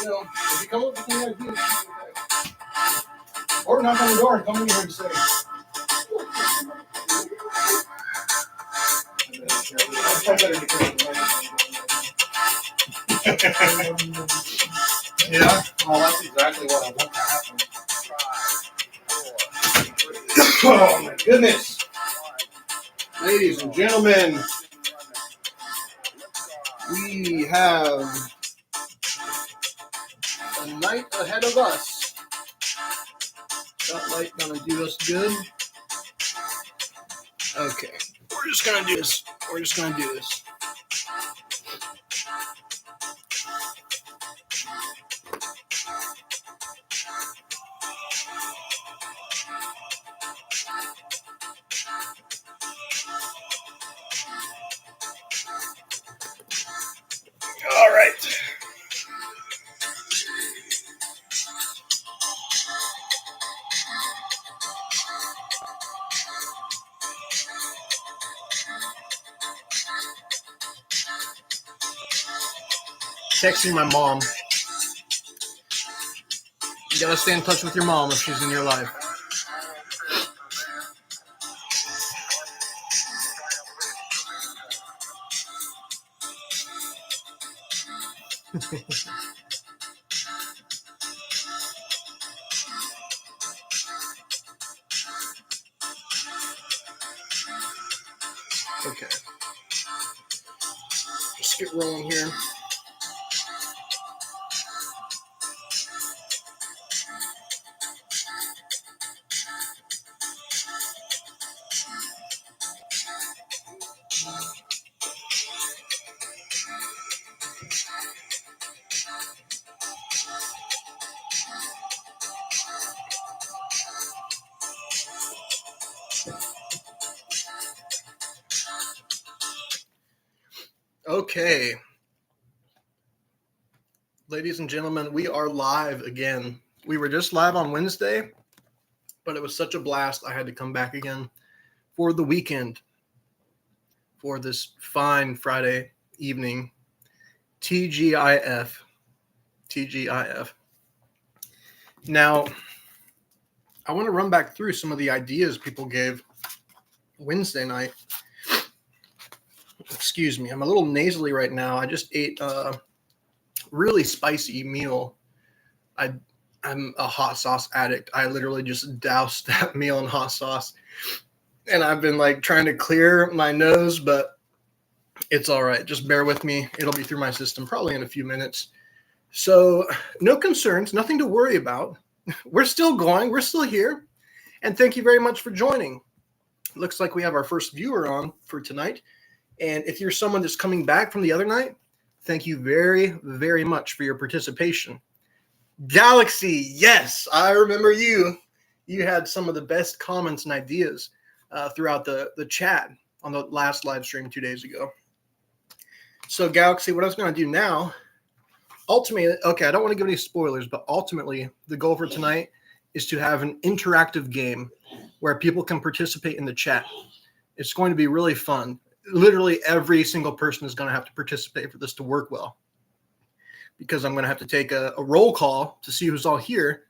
If you come up with any ideas, or knock on the door and come in here and say, yeah, well, that's exactly what I want to happen. Oh my goodness. Ladies and gentlemen, we have a night ahead of us. That light gonna do us good. Okay, we're just gonna do this. All right. Texting my mom. You gotta stay in touch with your mom if she's in your life. Okay. Let's get rolling here. Okay. Ladies and gentlemen, we are live again. We were just live on Wednesday, but it was such a blast. I had to come back again for the weekend for this fine Friday evening. TGIF. Now, I want to run back through some of the ideas people gave Wednesday night. Excuse me, I'm a little nasally right now. I just ate a really spicy meal. I'm a hot sauce addict. I literally just doused that meal in hot sauce. And I've been like trying to clear my nose, but it's all right. Just bear with me. It'll be through my system probably in a few minutes. So no concerns, nothing to worry about. We're still going. We're still here. And thank you very much for joining. Looks like we have our first viewer on for tonight. And if you're someone that's coming back from the other night, thank you very, very much for your participation. Galaxy, yes, I remember you. You had some of the best comments and ideas throughout the chat on the last live stream 2 days ago. So Galaxy, what I was going to do now, ultimately, okay, I don't want to give any spoilers, but ultimately the goal for tonight is to have an interactive game where people can participate in the chat. It's going to be really fun. Literally every single person is going to have to participate for this to work well, because I'm going to have to take a roll call to see who's all here.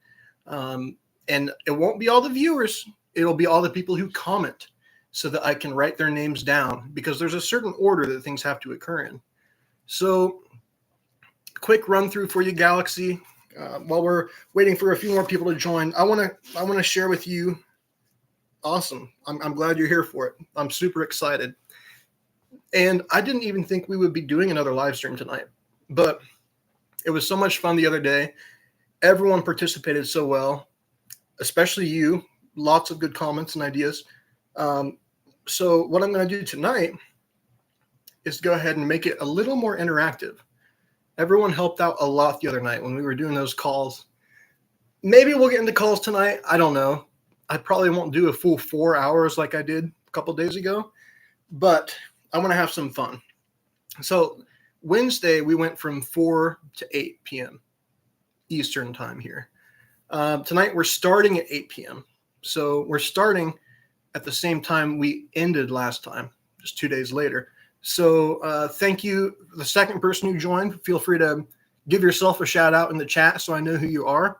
And it won't be all the viewers. It'll be all the people who comment so that I can write their names down, because there's a certain order that things have to occur in. So quick run through for you, Galaxy. While we're waiting for a few more people to join, I want to share with you. Awesome. I'm glad you're here for it. I'm super excited. And I didn't even think we would be doing another live stream tonight, but It was so much fun the other day. Everyone participated so well, especially you. Lots of good comments and ideas. So what I'm going to do tonight is go ahead and make it a little more interactive. Everyone helped out a lot the other night when we were doing those calls. Maybe we'll get into calls tonight. I don't know. I probably won't do a full 4 hours like I did a couple days ago, but I want to have some fun. So Wednesday, we went from 4 to 8 p.m. Eastern time here. Tonight, we're starting at 8 p.m. So we're starting at the same time we ended last time, just 2 days later. So thank you. The second person who joined, feel free to give yourself a shout out in the chat so I know who you are.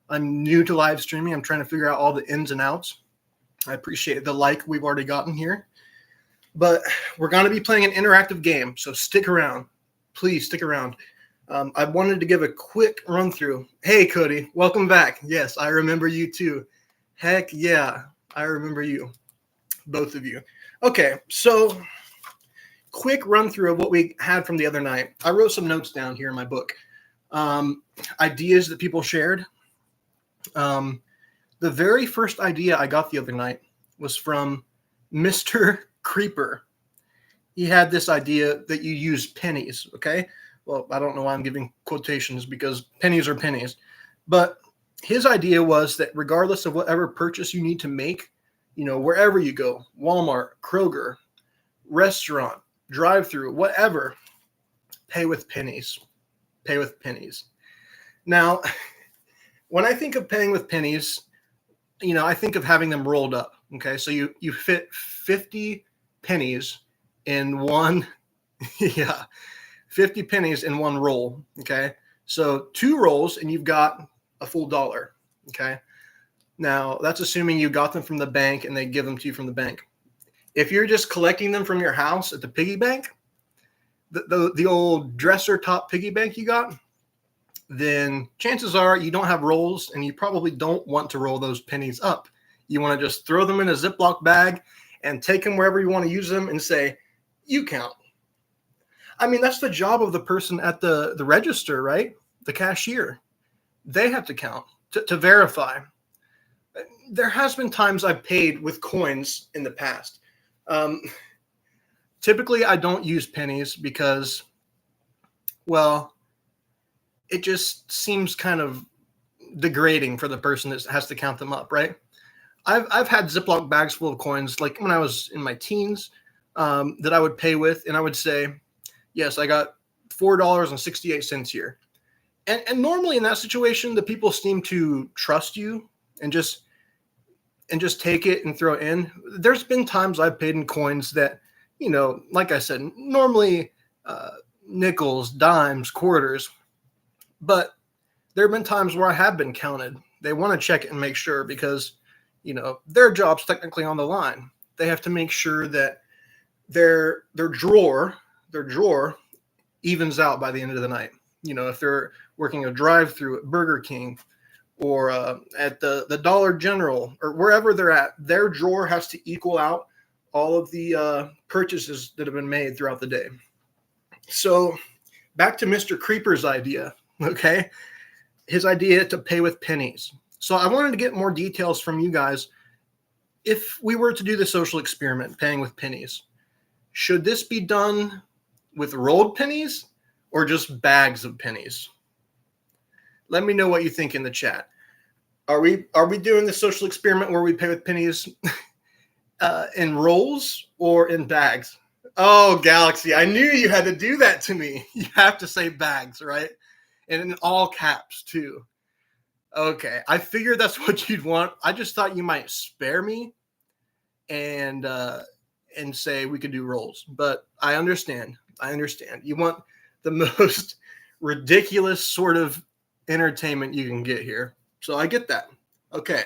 I'm new to live streaming. I'm trying to figure out all the ins and outs. I appreciate the like we've already gotten here. But we're going to be playing an interactive game, so stick around. Please stick around. I wanted to give a quick run through. Hey, Cody, welcome back. Yes, I remember you too. Heck yeah, I remember you, both of you. Okay, so quick run through of what we had from the other night. I wrote some notes down here in my book. Ideas that people shared. The very first idea I got the other night was from Mr. Creeper. He had this idea that you use pennies, okay? Well, I don't know why I'm giving quotations because pennies are pennies. But his idea was that regardless of whatever purchase you need to make, wherever you go, Walmart, Kroger, restaurant, drive-through, whatever, pay with pennies. Pay with pennies. Now, when I think of paying with pennies, I think of having them rolled up, okay? So you fit 50 pennies in one, 50 pennies in one roll, okay? So 2 rolls and you've got a full $1, okay? Now, that's assuming you got them from the bank and they give them to you from the bank. If you're just collecting them from your house at the piggy bank, the old dresser top piggy bank you got, then chances are you don't have rolls and you probably don't want to roll those pennies up. You want to just throw them in a Ziploc bag and take them wherever you want to use them and say, you count. I mean, that's the job of the person at the register, right? The cashier. They have to count to verify. There has been times I've paid with coins in the past. Typically, I don't use pennies because, well, it just seems kind of degrading for the person that has to count them up, right? I've had Ziploc bags full of coins, like when I was in my teens, that I would pay with, and I would say, yes, I got $4.68 here. And normally in that situation, the people seem to trust you and just take it and throw it in. There's been times I've paid in coins that, like I said, normally nickels, dimes, quarters, but there have been times where I have been counted. They want to check it and make sure because, their job's technically on the line. They have to make sure that their drawer evens out by the end of the night. If they're working a drive-through at Burger King or at the Dollar General or wherever they're at, their drawer has to equal out all of the purchases that have been made throughout the day. So back to Mr. Creeper's idea, okay? His idea to pay with pennies. So I wanted to get more details from you guys. If we were to do the social experiment, paying with pennies, should this be done with rolled pennies or just bags of pennies? Let me know what you think in the chat. Are we doing the social experiment where we pay with pennies in rolls or in bags? Oh, Galaxy, I knew you had to do that to me. You have to say bags, right? And in all caps too. Okay, I figured that's what you'd want. I just thought you might spare me and say we could do rolls, but I understand. You want the most ridiculous sort of entertainment you can get here. So I get that. Okay.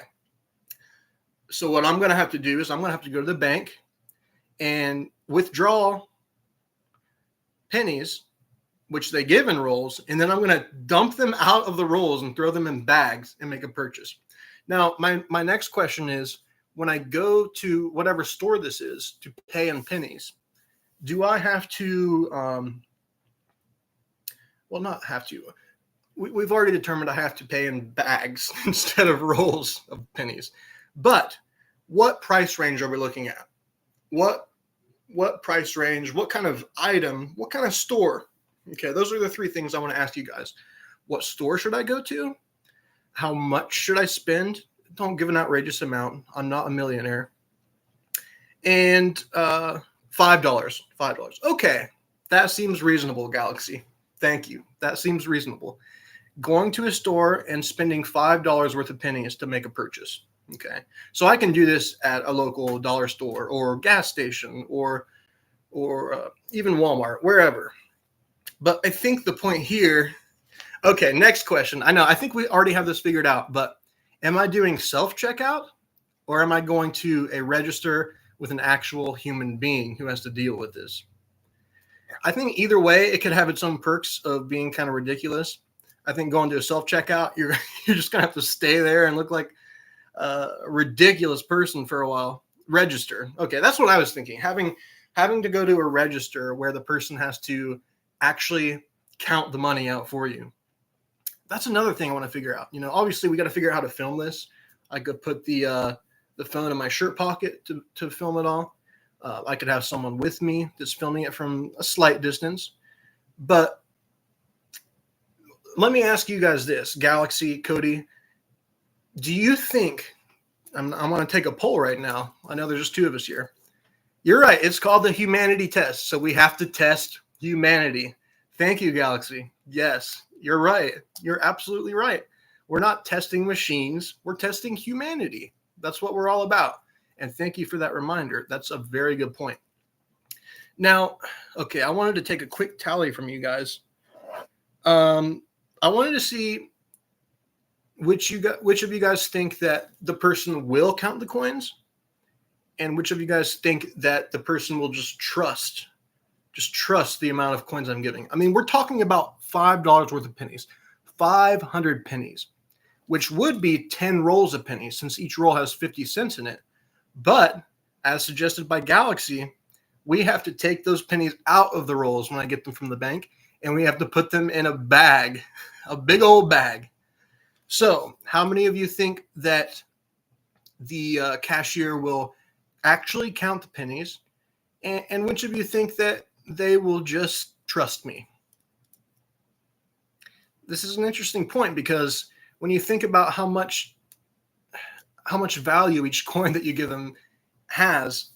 So what I'm going to have to do is I'm going to have to go to the bank and withdraw pennies, which they give in rolls, and then I'm going to dump them out of the rolls and throw them in bags and make a purchase. Now, my next question is, when I go to whatever store this is to pay in pennies, do I have to, not have to, we've already determined I have to pay in bags instead of rolls of pennies. But what price range are we looking at? What price range? What kind of item? What kind of store? Okay, those are the three things I want to ask you guys. What store should I go to? How much should I spend? Don't give an outrageous amount. I'm not a millionaire. And $5. $5. Okay, that seems reasonable, Galaxy. Thank you. That seems reasonable. Going to a store and spending $5 worth of pennies to make a purchase. Okay, so I can do this at a local dollar store or gas station or even Walmart, wherever. But I think the point here. Okay, next question. I think we already have this figured out, but am I doing self-checkout or am I going to a register with an actual human being who has to deal with this? I think either way, it could have its own perks of being kind of ridiculous. I think going to a self-checkout, you're just going to have to stay there and look like a ridiculous person for a while. Register. Okay, that's what I was thinking. Having to go to a register where the person has to actually count the money out for you. That's another thing I want to figure out. Obviously we got to figure out how to film this. I could put the phone in my shirt pocket to film it all. I could have someone with me that's filming it from a slight distance. But let me ask you guys this, Galaxy, Cody. Do you think, I'm going to take a poll right now. I know there's just two of us here. You're right. It's called the Humanity Test. So we have to test humanity. Thank you, Galaxy. Yes, you're right. You're absolutely right. We're not testing machines. We're testing humanity. That's what we're all about. And thank you for that reminder. That's a very good point. Now, okay, I wanted to take a quick tally from you guys. I wanted to see which of you guys think that the person will count the coins, and which of you guys think that the person will just trust the amount of coins I'm giving. I mean, we're talking about $5 worth of pennies, 500 pennies, which would be 10 rolls of pennies since each roll has 50 cents in it. But as suggested by Galaxy, we have to take those pennies out of the rolls when I get them from the bank, and we have to put them in a bag, a big old bag. So how many of you think that the cashier will actually count the pennies? And which of you think that they will just trust me? This is an interesting point because when you think about how much value each coin that you give them has,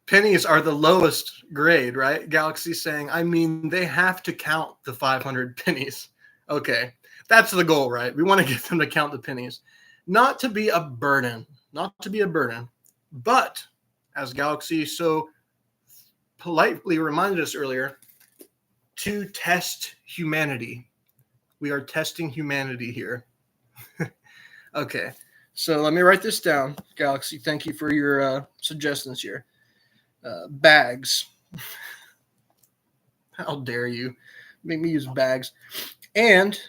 pennies are the lowest grade, right? Galaxy saying, I mean, they have to count the 500 pennies. Okay, that's the goal, right? We want to get them to count the pennies. Not to be a burden, but as Galaxy so politely reminded us earlier, to test humanity. We are testing humanity here. Okay, so let me write this down. Galaxy, thank you for your suggestions here. Bags. How dare you make me use bags? And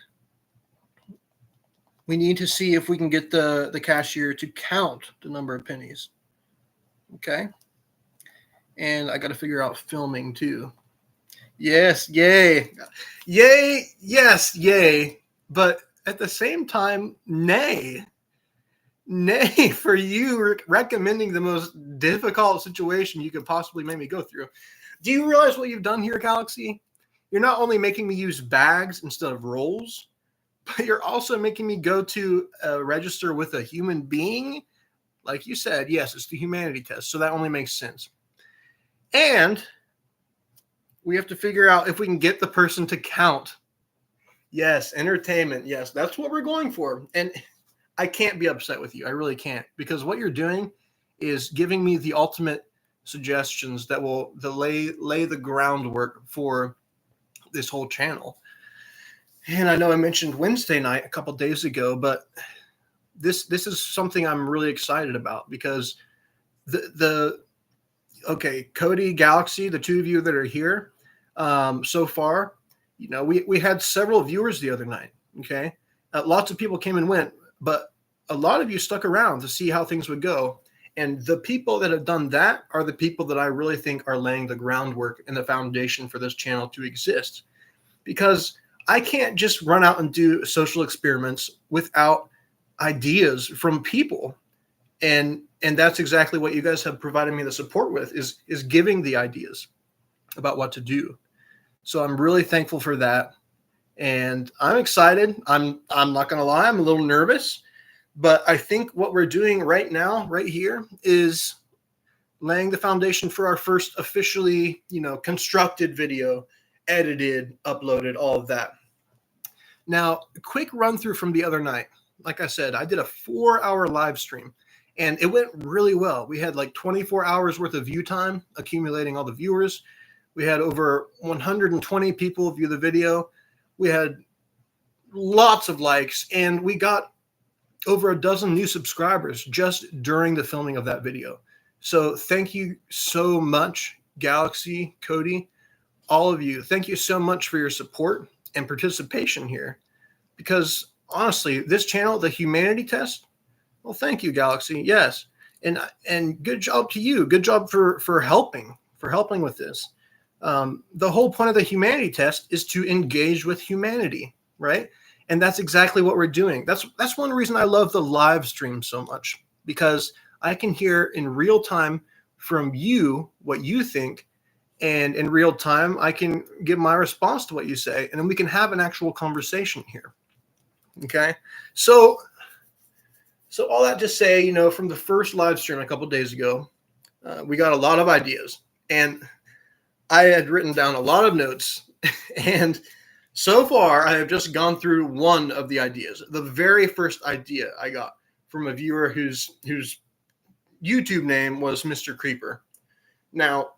we need to see if we can get the cashier to count the number of pennies. Okay. And I got to figure out filming too. Yes, yay. Yay, yes, yay. But at the same time, nay. Nay for you recommending the most difficult situation you could possibly make me go through. Do you realize what you've done here, Galaxy? You're not only making me use bags instead of rolls, but you're also making me go to a register with a human being. Like you said, yes, it's the humanity test, so that only makes sense. And we have to figure out if we can get the person to count. Yes, entertainment. Yes, that's what we're going for. And I can't be upset with you. I really can't, because what you're doing is giving me the ultimate suggestions that will lay the groundwork for this whole channel. And I know I mentioned Wednesday night a couple days ago, but this is something I'm really excited about because okay, Cody, Galaxy, the two of you that are here so far, we had several viewers the other night. Okay, lots of people came and went, but a lot of you stuck around to see how things would go. And the people that have done that are the people that I really think are laying the groundwork and the foundation for this channel to exist. Because I can't just run out and do social experiments without ideas from people. And that's exactly what you guys have provided me the support with, is giving the ideas about what to do. So I'm really thankful for that. And I'm excited. I'm not going to lie, I'm a little nervous, but I think what we're doing right now, right here, is laying the foundation for our first officially, constructed video, edited, uploaded, all of that. Now, a quick run through from the other night. Like I said, I did a 4-hour live stream and it went really well. We had like 24 hours worth of view time, accumulating all the viewers. We had over 120 people view the video. We had lots of likes, and we got over a dozen new subscribers just during the filming of that video. So thank you so much, Galaxy, Cody, all of you. Thank you so much for your support and participation here. Because honestly, this channel, The Humanity Test, well, thank you, Galaxy. Yes. And good job to you. Good job for helping with this. The whole point of the Humanity Test is to engage with humanity, right? And that's exactly what we're doing. That's one reason I love the live stream so much, because I can hear in real time from you what you think, and in real time I can give my response to what you say, and then we can have an actual conversation here. Okay, so all that to say, from the first live stream a couple days ago, we got a lot of ideas, and I had written down a lot of notes, and so far I have just gone through one of the ideas. The very first idea I got from a viewer whose YouTube name was Mr. Creeper. Now,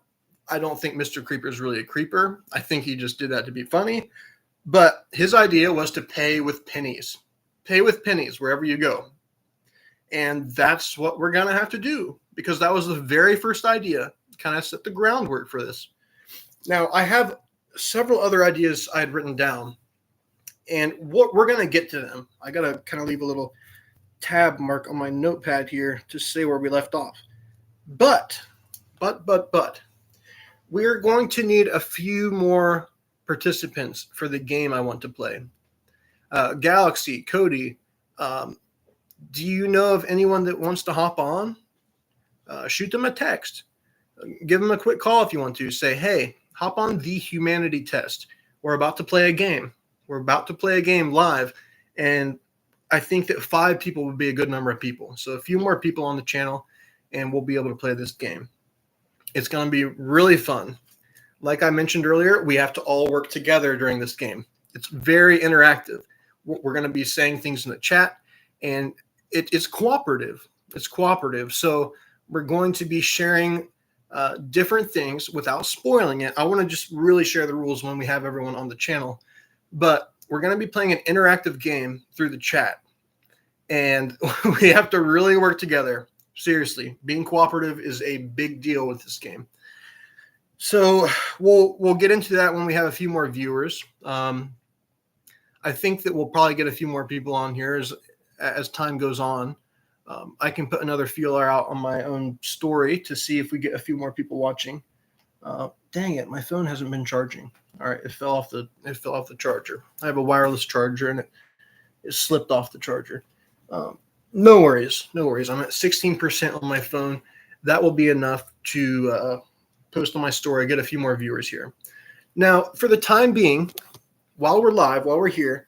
I don't think Mr. Creeper is really a creeper. I think he just did that to be funny. But his idea was to pay with pennies. Pay with pennies wherever you go. And that's what we're going to have to do, because that was the very first idea. Kind of set the groundwork for this. Now, I have several other ideas I had written down, and what we're going to get to them. I got to kind of leave a little tab mark on my notepad here to say where we left off. But, we're going to need a few more participants for the game I want to play. Galaxy, Cody, do you know of anyone that wants to hop on? Shoot them a text. Give them a quick call if you want to. Say, hey, hop on The Humanity Test. We're about to play a game. We're about to play a game live, and I think that 5 people would be a good number of people. So a few more people on the channel, and we'll be able to play this game. It's going to be really fun. Like I mentioned earlier, we have to all work together during this game. It's very interactive. We're going to be saying things in the chat, and it's cooperative. It's cooperative. So we're going to be sharing different things without spoiling it. I want to just really share the rules when we have everyone on the channel. But we're going to be playing an interactive game through the chat. And we have to really work together. Seriously, being cooperative is a big deal with this game. So we'll get into that when we have a few more viewers. I think that we'll probably get a few more people on here as time goes on. I can put another feeler out on my own story to see if we get a few more people watching. Dang it, my phone hasn't been charging. All right, it fell off the charger. I have a wireless charger, and it slipped off the charger. No worries. I'm at 16% on my phone. That will be enough to post on my story, get a few more viewers here. Now, for the time being, while we're live, while we're here,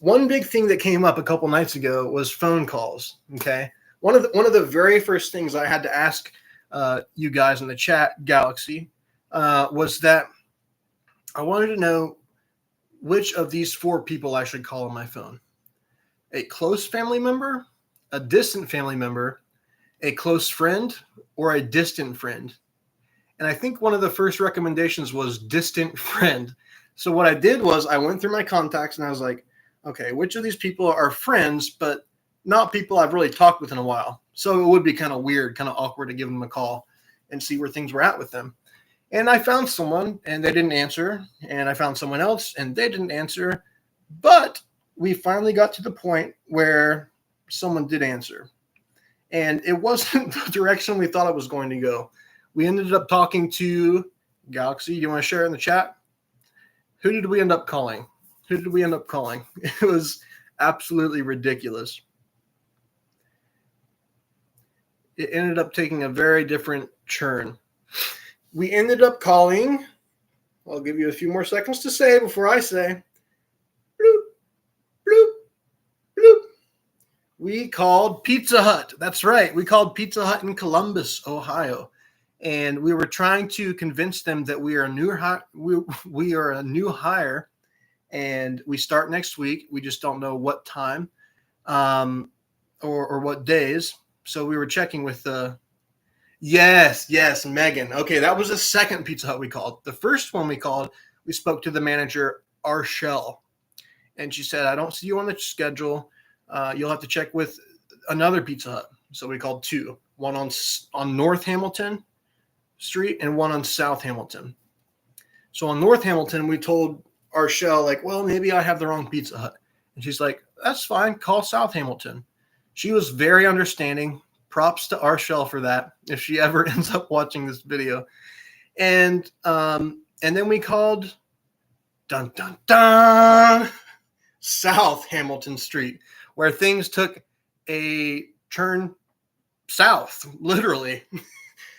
one big thing that came up a couple nights ago was phone calls. Okay, one of the very first things I had to ask you guys in the chat, Galaxy, was that I wanted to know which of these 4 people I should call on my phone: a close family member, a distant family member, a close friend, or a distant friend. And I think one of the first recommendations was distant friend. So what I did was I went through my contacts and I was like, okay, which of these people are friends, but not people I've really talked with in a while? So it would be kind of weird, kind of awkward to give them a call and see where things were at with them. And I found someone and they didn't answer. And I found someone else and they didn't answer. But we finally got to the point where someone did answer. And it wasn't the direction we thought it was going to go. We ended up talking to Galaxy. Do you want to share in the chat? Who did we end up calling? It was absolutely ridiculous. It ended up taking a very different turn. We ended up calling, I'll give you a few more seconds to say before I say, bloop, bloop, bloop. We called Pizza Hut. That's right. We called Pizza Hut in Columbus, Ohio. And we were trying to convince them that we are a new hire, and we start next week. We just don't know what time or what days. So we were checking with yes, Megan. Okay, that was the second Pizza Hut we called. The first one we called, we spoke to the manager, Arshel, and she said, I don't see you on the schedule. You'll have to check with another Pizza Hut. So we called two, one on North Hamilton Street and one on South Hamilton. So on North Hamilton, we told Arshel, like, well, maybe I have the wrong Pizza Hut. And she's like, that's fine. Call South Hamilton. She was very understanding. Props to Arshel for that, if she ever ends up watching this video. And then we called dun dun dun South Hamilton Street, where things took a turn south, literally.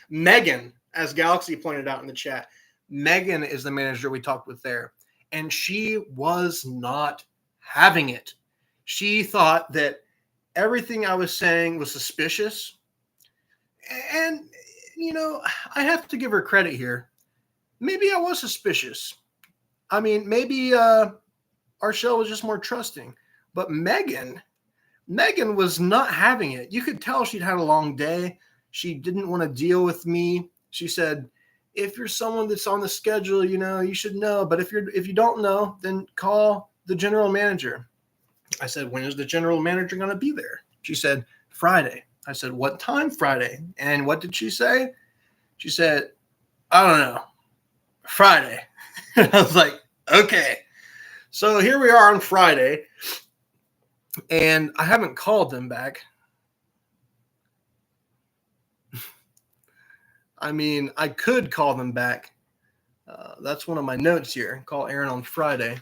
Megan, as Galaxy pointed out in the chat, Megan is the manager we talked with there, and she was not having it. She thought that everything I was saying was suspicious. And, you know, I have to give her credit here. Maybe I was suspicious. I mean, maybe Arshel was just more trusting. But Megan was not having it. You could tell she'd had a long day. She didn't want to deal with me. She said, if you're someone that's on the schedule, you know, you should know. But if you don't know, then call the general manager. I said, when is the general manager going to be there? She said, Friday. I said, what time Friday? And what did she say? She said, I don't know. Friday. I was like, okay. So here we are on Friday, and I haven't called them back. I mean, I could call them back. That's one of my notes here. Call Aaron on Friday.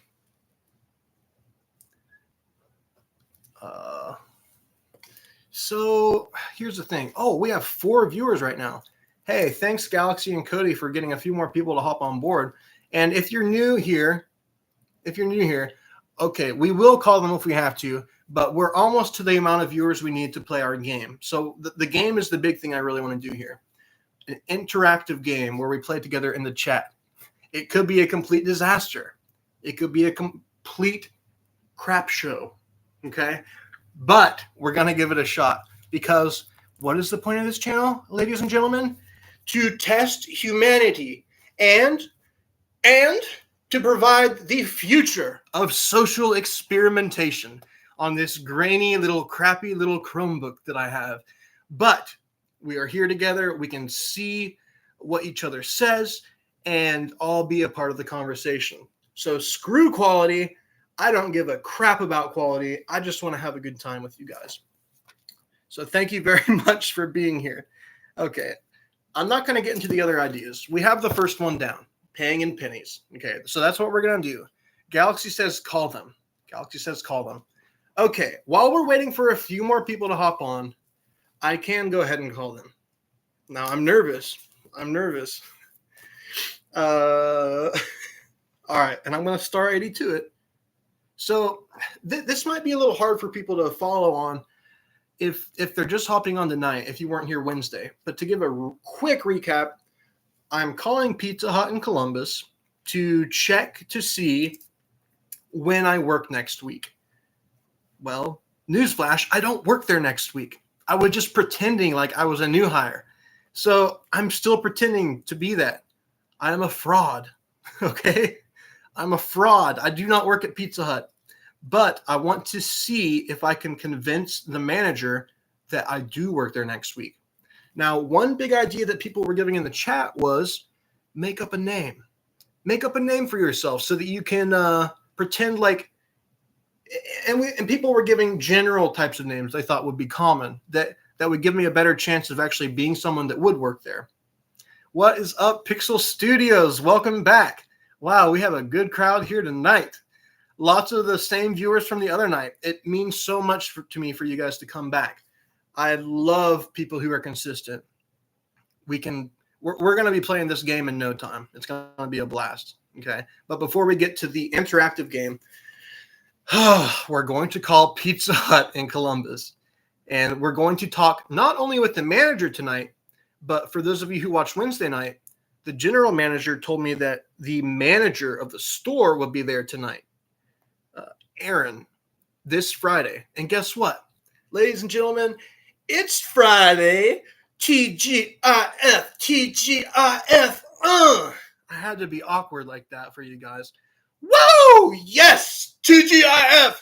So here's the thing. Oh, we have 4 viewers right now. Hey, thanks Galaxy and Cody for getting a few more people to hop on board. And if you're new here, okay, we will call them if we have to, but we're almost to the amount of viewers we need to play our game. So the game is the big thing I really want to do here. An interactive game where we play together in the chat. It could be a complete disaster. It could be a complete crap show. Okay? But we're going to give it a shot, because what is the point of this channel, ladies and gentlemen? To test humanity and to provide the future of social experimentation on this grainy little crappy little Chromebook that I have. But we are here together. We can see what each other says and all be a part of the conversation. So screw quality. I don't give a crap about quality. I just want to have a good time with you guys. So thank you very much for being here. Okay. I'm not going to get into the other ideas. We have the first one down. Paying in pennies. Okay. So that's what we're going to do. Galaxy says call them. Okay. While we're waiting for a few more people to hop on, I can go ahead and call them. Now I'm nervous. All right. And I'm going to star 82 it. So this might be a little hard for people to follow on if they're just hopping on tonight, if you weren't here Wednesday. But to give a quick recap, I'm calling Pizza Hut in Columbus to check to see when I work next week. Well, newsflash, I don't work there next week. I was just pretending like I was a new hire. So I'm still pretending to be that. I am a fraud, okay? I'm a fraud. I do not work at Pizza Hut, but I want to see if I can convince the manager that I do work there next week. Now, one big idea that people were giving in the chat was make up a name. Make up a name for yourself so that you can pretend like, and people were giving general types of names they thought would be common that that would give me a better chance of actually being someone that would work there. What is up, Pixel Studios? Welcome back. Wow, we have a good crowd here tonight. Lots of the same viewers from the other night. It means so much to me for you guys to come back. I love people who are consistent. We're going to be playing this game in no time. It's going to be a blast. Okay. But before we get to the interactive game, we're going to call Pizza Hut in Columbus. And we're going to talk not only with the manager tonight, but for those of you who watched Wednesday night, the general manager told me that the manager of the store will be there tonight, Aaron, this Friday. And guess what? Ladies and gentlemen, it's Friday. TGIF, TGIF. I had to be awkward like that for you guys. Woo! Yes! TGIF!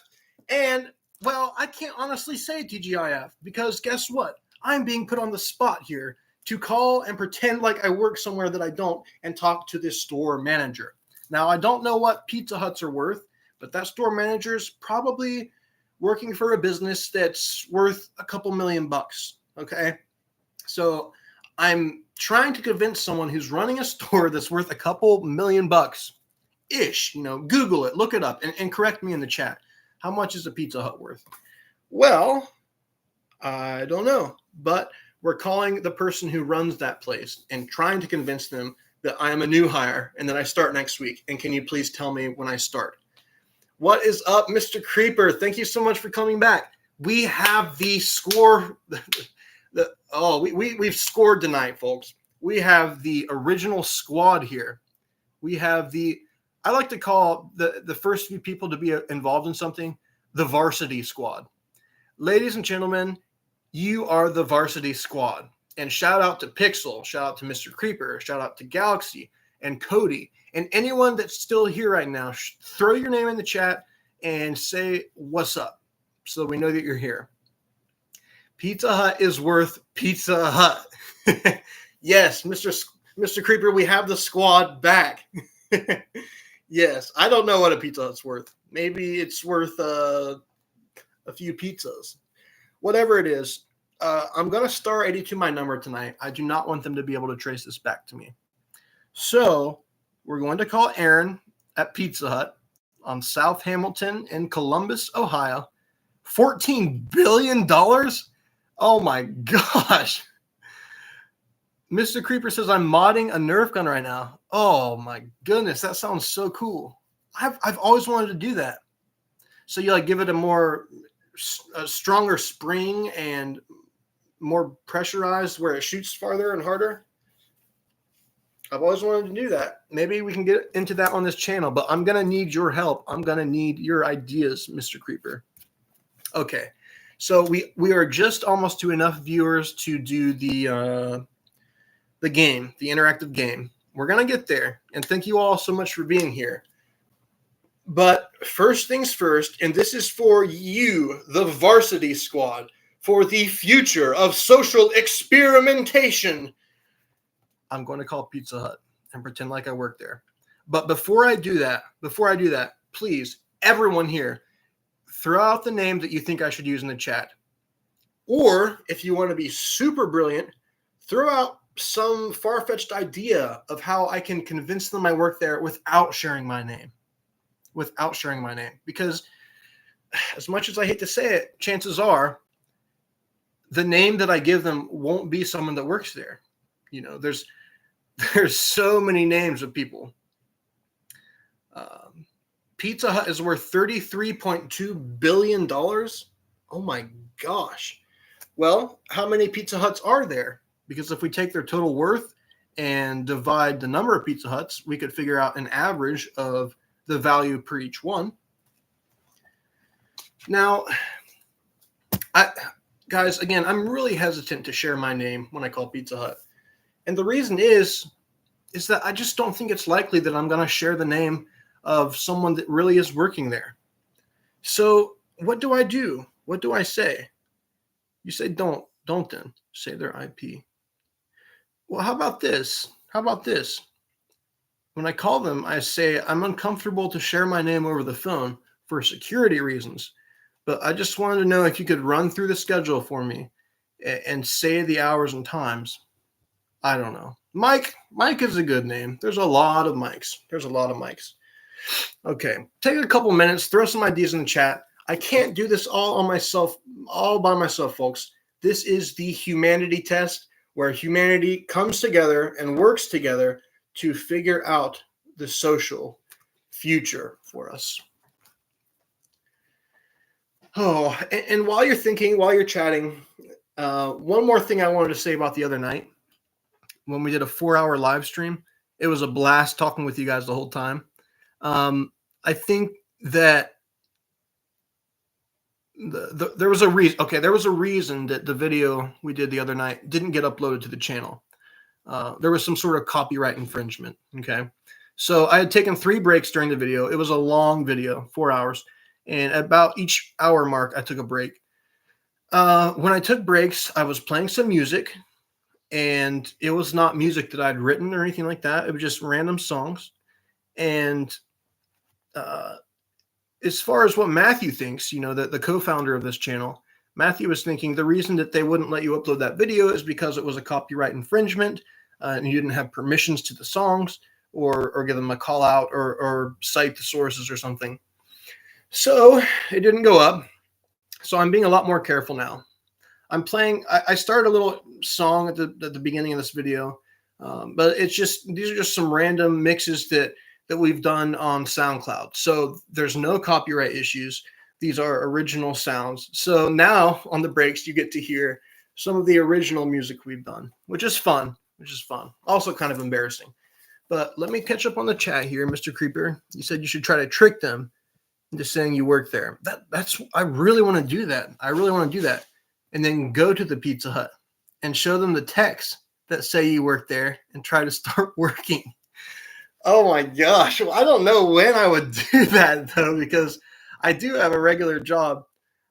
And, well, I can't honestly say TGIF because guess what? I'm being put on the spot here to call and pretend like I work somewhere that I don't and talk to this store manager. Now, I don't know what Pizza Huts are worth, but that store manager is probably working for a business that's worth a couple $1 million, okay? So I'm trying to convince someone who's running a store that's worth a couple $1 million-ish. Google it, look it up, and correct me in the chat. How much is a Pizza Hut worth? Well, I don't know, but we're calling the person who runs that place and trying to convince them that I am a new hire and that I start next week. And can you please tell me when I start? What is up, Mr. Creeper? Thank you so much for coming back. We have the score. We've scored tonight, folks. We have the original squad here. We have I like to call the first few people to be involved in something, the varsity squad. Ladies and gentlemen, you are the varsity squad. And shout out to Pixel, shout out to Mr. Creeper, shout out to Galaxy and Cody and anyone that's still here right now. Throw your name in the chat and say what's up so we know that you're here. Pizza Hut is worth Pizza Hut. Yes, Mr. Creeper, we have the squad back. Yes, I don't know what a Pizza Hut's worth. Maybe it's worth a few pizzas. Whatever it is, I'm going to star 82 my number tonight. I do not want them to be able to trace this back to me. So we're going to call Aaron at Pizza Hut on South Hamilton in Columbus, Ohio. $14 billion? Oh my gosh. Mr. Creeper says I'm modding a Nerf gun right now. Oh my goodness, that sounds so cool. I've always wanted to do that. So you give it a stronger spring and more pressurized where it shoots farther and harder. I've always wanted to do that. Maybe we can get into that on this channel, but I'm going to need your help. I'm going to need your ideas, Mr. Creeper. Okay. So we are just almost to enough viewers to do the game, the interactive game. We're going to get there. And thank you all so much for being here. But first things first, and this is for you, the varsity squad, for the future of social experimentation. I'm going to call Pizza Hut and pretend like I work there. But before I do that, please, everyone here, throw out the name that you think I should use in the chat. Or if you want to be super brilliant, throw out some far-fetched idea of how I can convince them I work there without sharing my name. Because as much as I hate to say it, chances are the name that I give them won't be someone that works there. There's so many names of people. Pizza Hut is worth $33.2 billion. Oh my gosh. Well, how many Pizza Huts are there? Because if we take their total worth and divide the number of Pizza Huts, we could figure out an average of the value per each one. Now, guys, again, I'm really hesitant to share my name when I call Pizza Hut. And the reason is that I just don't think it's likely that I'm going to share the name of someone that really is working there. So what do I do? What do I say? You say don't then. Say their IP. Well, how about this? When I call them, I say I'm uncomfortable to share my name over the phone for security reasons. But I just wanted to know if you could run through the schedule for me and say the hours and times, I don't know. Mike is a good name. There's a lot of Mikes. Okay, take a couple minutes, throw some ideas in the chat. I can't do this all by myself, folks. This is the humanity test, where humanity comes together and works together to figure out the social future for us. Oh, and while you're thinking, while you're chatting, one more thing I wanted to say about the other night when we did a 4-hour live stream. It was a blast talking with you guys the whole time. I think that there was a reason. Okay, there was a reason that the video we did the other night didn't get uploaded to the channel. There was some sort of copyright infringement. Okay, so I had taken 3 breaks during the video. It was a long video, 4 hours, and about each hour mark, I took a break. When I took breaks, I was playing some music, and it was not music that I'd written or anything like that. It was just random songs. And as far as what Matthew thinks, the co-founder of this channel, Matthew was thinking the reason that they wouldn't let you upload that video is because it was a copyright infringement, and you didn't have permissions to the songs or give them a call out or cite the sources or something. So it didn't go up. So I'm being a lot more careful now. I started a little song at the beginning of this video, but these are just some random mixes that we've done on SoundCloud. So there's no copyright issues. These are original sounds. So now on the breaks, you get to hear some of the original music we've done, which is fun. Also kind of embarrassing. But let me catch up on the chat here, Mr. Creeper. You said you should try to trick them into saying you work there. I really want to do that. And then go to the Pizza Hut and show them the texts that say you work there and try to start working. Oh my gosh. Well, I don't know when I would do that though, because I do have a regular job.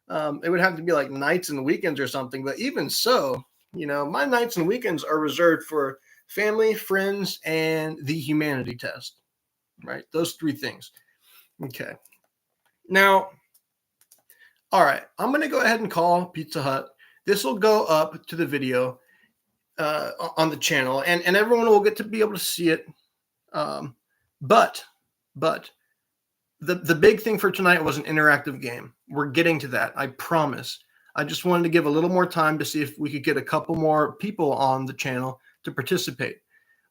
It would have to be like nights and weekends or something. But even so, my nights and weekends are reserved for family, friends, and the humanity test, right? Those 3 things. Okay. Now, all right, I'm going to go ahead and call Pizza Hut. This will go up to the video on the channel, and everyone will get to be able to see it. But the big thing for tonight was an interactive game. We're getting to that, I promise. I just wanted to give a little more time to see if we could get a couple more people on the channel to participate.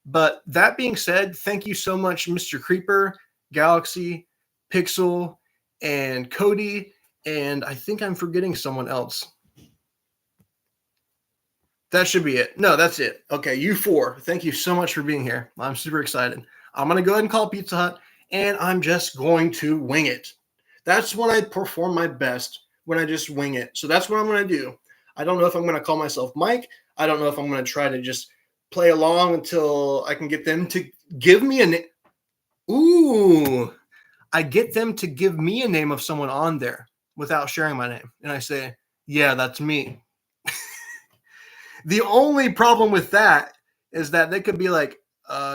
But that being said, thank you so much, Mr. Creeper, Galaxy, Pixel, and Cody, and I think I'm forgetting someone else. That should be it. No, that's it. Okay, you 4. Thank you so much for being here. I'm super excited. I'm going to go ahead and call Pizza Hut, and I'm just going to wing it. That's when I perform my best, when I just wing it. So that's what I'm going to do. I don't know if I'm going to call myself Mike. I don't know if I'm going to try to just play along until I can get them to give me a name. Ooh, I get them to give me a name of someone on there without sharing my name. And I say, yeah, that's me. The only problem with that is that they could be like,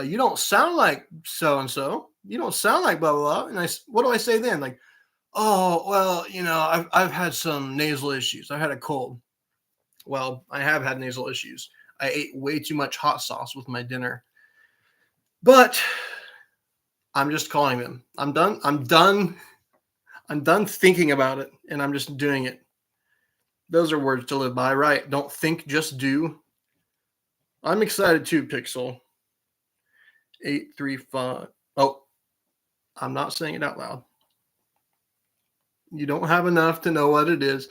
you don't sound like so-and-so. You don't sound like blah, blah, blah. And what do I say then? Like, oh, well, I've had some nasal issues. I've had a cold. Well, I have had nasal issues. I ate way too much hot sauce with my dinner. But I'm just calling them. I'm done thinking about it, and I'm just doing it. Those are words to live by, right? Don't think, just do. I'm excited too, Pixel. 835. Oh, I'm not saying it out loud. You don't have enough to know what it is.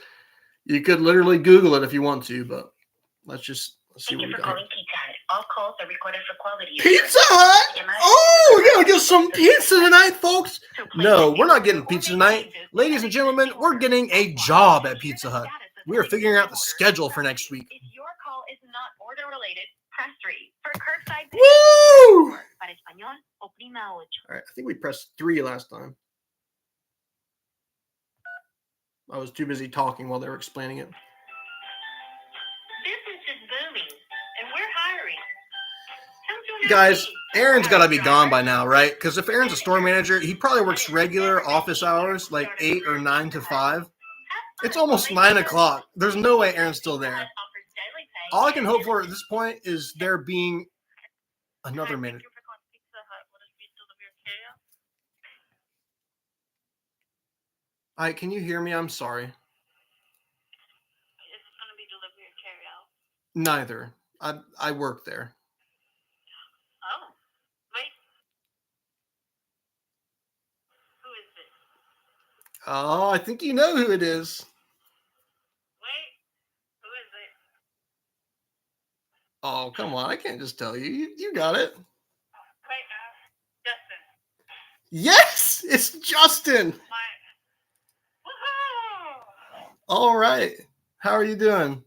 You could literally Google it if you want to, but let's see what we got. Thank you for calling Pizza Hut. All calls are recorded for quality. Pizza Hut? Oh, we're going to get some pizza tonight, folks. No, we're not getting pizza tonight. Ladies and gentlemen, we're getting a job at Pizza Hut. We are figuring out the schedule for next week. If your call is not order related, press 3. For curbside pickup, woo! Para español, oprima 8. All right, I think we pressed 3 last time. I was too busy talking while they were explaining it. Business is booming, and we're hiring. Guys, Aaron's got to be gone by now, right? Because if Aaron's a store manager, he probably works regular office hours, like 8 or 9 to 5. It's almost 9 o'clock. There's no way Aaron's still there. all I can hope for at this point is there being another manager. Hi, can you hear me? I'm sorry. It's going to be delivery or carry out? Neither. I work there. Oh, wait. Who is this? Oh, I think you know who it is. Wait, who is it? Oh, come on. I can't just tell you. You got it. Wait, Justin. Yes, it's Justin. Woohoo! All right. How are you doing?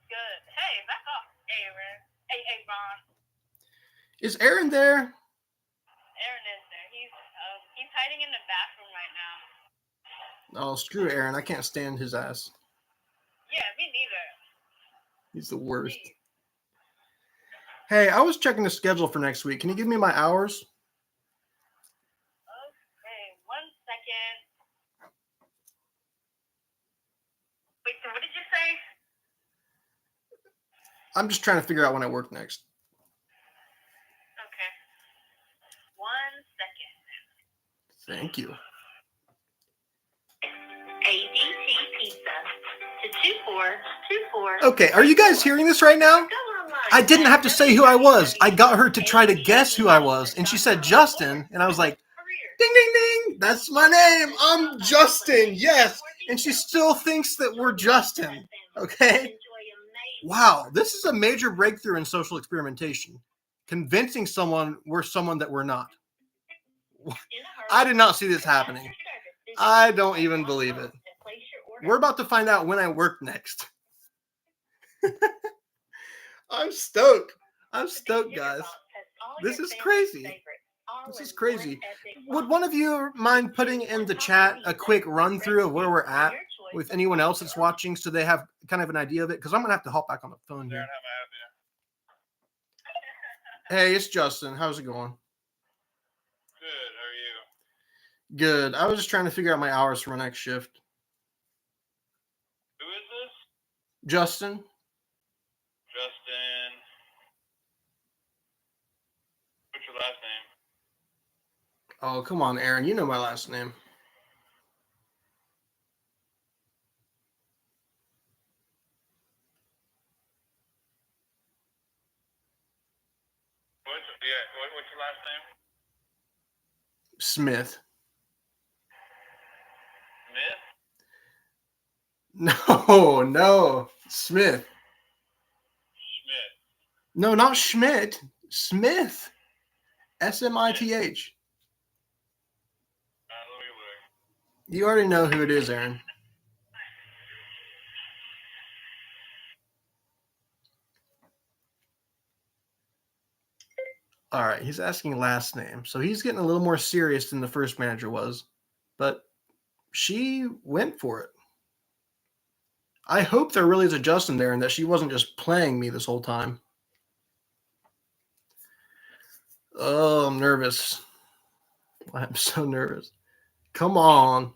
Good. Hey, back off, Aaron. Hey, Ron. Is Aaron there? Aaron is there. He's hiding in the bathroom right now. Oh, screw Aaron. I can't stand his ass. Yeah, me neither. He's the worst. Hey, I was checking the schedule for next week. Can you give me my hours? Okay, 1 second. Wait, so what did you say? I'm just trying to figure out when I work next. Okay. 1 second. Thank you. ADT Pizza to 2424. Okay, are you guys hearing this right now? I didn't have to say who I was. I got her to try to guess who I was, and she said Justin, and I was like, ding, ding, ding, that's my name. I'm Justin, yes. And she still thinks that we're Justin, okay? Wow, this is a major breakthrough in social experimentation. Convincing someone we're someone that we're not. I did not see this happening. I don't even believe it. We're about to find out when I work next. I'm stoked. I'm stoked, guys. This is crazy. This is crazy. Would one of you mind putting in the chat a quick run through of where we're at with anyone else that's watching so they have kind of an idea of it? Because I'm going to have to hop back on the phone here. Hey, it's Justin. How's it going? Good. How are you? Good. I was just trying to figure out my hours for my next shift. Who is this? Justin. Justin. What's your last name? Oh, come on, Aaron. You know my last name. What's your last name? Smith. Smith? No. Smith. Schmidt. No, not Schmidt. Smith. Smith. Let me look. You already know who it is, Aaron. All right, he's asking last name. So he's getting a little more serious than the first manager was. But she went for it. I hope there really is a Justin there and that she wasn't just playing me this whole time. Oh, I'm nervous. I'm so nervous. Come on.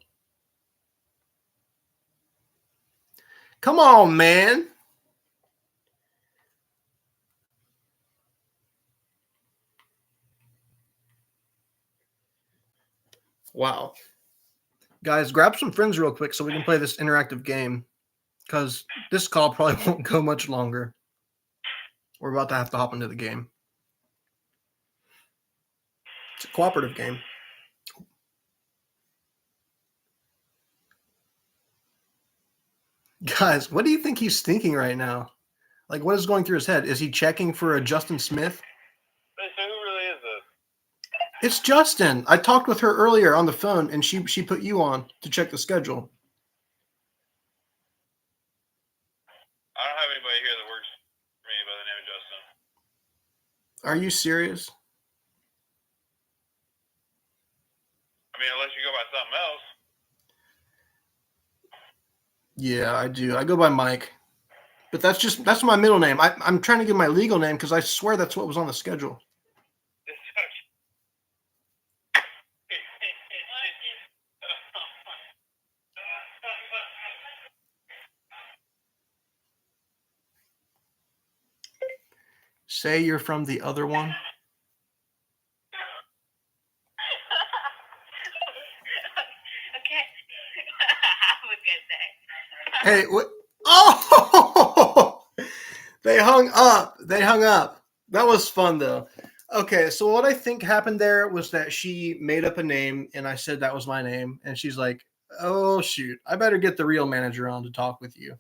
Come on, man. Wow. Guys, grab some friends real quick so we can play this interactive game. Because this call probably won't go much longer. We're about to have to hop into the game. It's a cooperative game. Guys, what do you think he's thinking right now? Like, what is going through his head? Is he checking for a Justin Smith? So who really is this? It's Justin. I talked with her earlier on the phone, and she put you on to check the schedule. I don't have anybody here that works for me by the name of Justin. Are you serious? I mean, unless you go by something else. Yeah, I do. I go by Mike. But that's my middle name. I'm trying to give my legal name because I swear that's what was on the schedule. Say you're from the other one. Okay. Have a good day. Hey, what? Oh, they hung up. They hung up. That was fun though. Okay, so what I think happened there was that she made up a name, and I said that was my name, and she's like, "Oh shoot, I better get the real manager on to talk with you."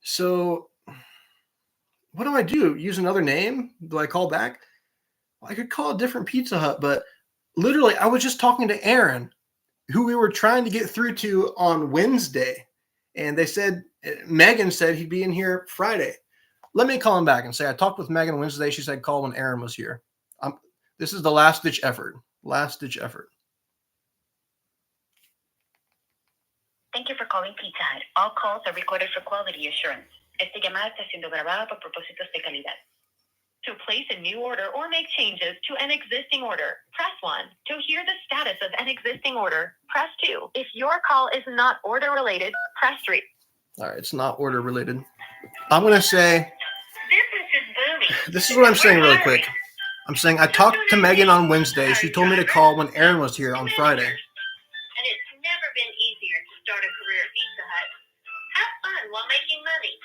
So what do I do? Use another name? Do I call back? Well, I could call a different Pizza Hut, but literally, I was just talking to Aaron, who we were trying to get through to on Wednesday, and they said Megan said he'd be in here Friday. Let me call him back and say I talked with Megan Wednesday. She said call when Aaron was here. This is the last ditch effort. Last ditch effort. Thank you for calling Pizza Hut. All calls are recorded for quality assurance. Esta llamada está siendo grabada por propósitos de calidad. To place a new order or make changes to an existing order, press 1. To hear the status of an existing order, press 2. If your call is not order related, press 3. All right, it's not order related. I'm going to say, Business is booming. this is what I'm saying really quick. I'm saying I talked to Megan on Wednesday. She told me to call when Aaron was here on Friday. And it's never been easier to start a career at Pizza Hut. Have fun while making money.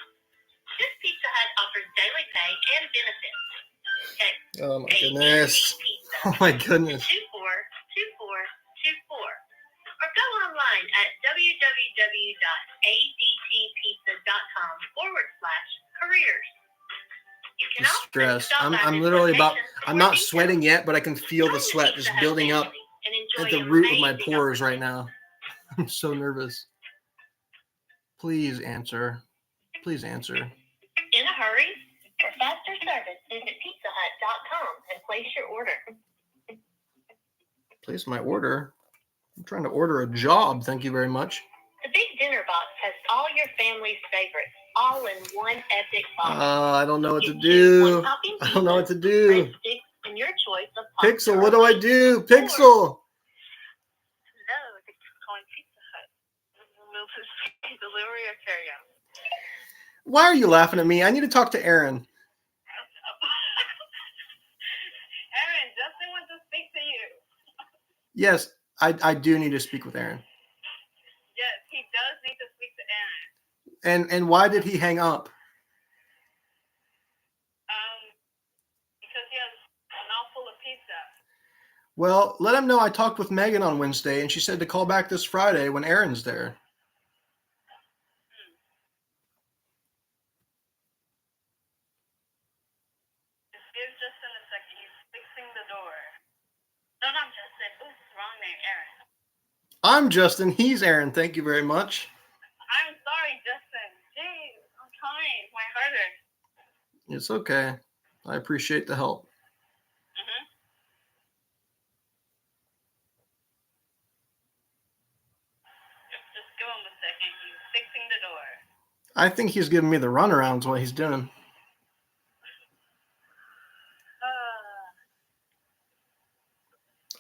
This Pizza Hut offers daily pay and benefits. Text Oh my goodness. Oh my goodness. 242424 or go online at www.adtpizza.com/careers. You can also Stress. stop by I'm this literally about. location for I'm more not details. sweating yet, but I can feel the Join sweat Pizza just Hut building up family and enjoy at the root of my amazing pores right opportunities. now. I'm so nervous. Please answer. Please answer. In a hurry? For faster service, visit pizzahut.com and place your order. Place my order. I'm trying to order a job. Thank you very much. The Big Dinner Box has all your family's favorites, all in one epic box. I don't know what to You choose one do. topping I don't know what to pizza, do. breadsticks, and your choice of pasta Pixel, or what do I wings. do? Pixel. Hello, thank you for calling Pizza Hut. Move this delivery or carry out? Why are you laughing at me? I need to talk to Aaron. Aaron, Justin wants to speak to you. Yes, I do need to speak with Aaron. Yes, he does need to speak to Aaron. And why did he hang up? Because he has a mouthful of pizza. Well, let him know I talked with Megan on Wednesday, and she said to call back this Friday when Aaron's there. Just give Justin a second. He's fixing the door. No, not Justin. Oops, wrong name. Aaron. I'm Justin. He's Aaron. Thank you very much. I'm sorry, Justin. Jeez, I'm trying. My heart hurts. It's okay. I appreciate the help. Mm-hmm. Just give him a second. He's fixing the door. I think he's giving me the runaround is what he's doing.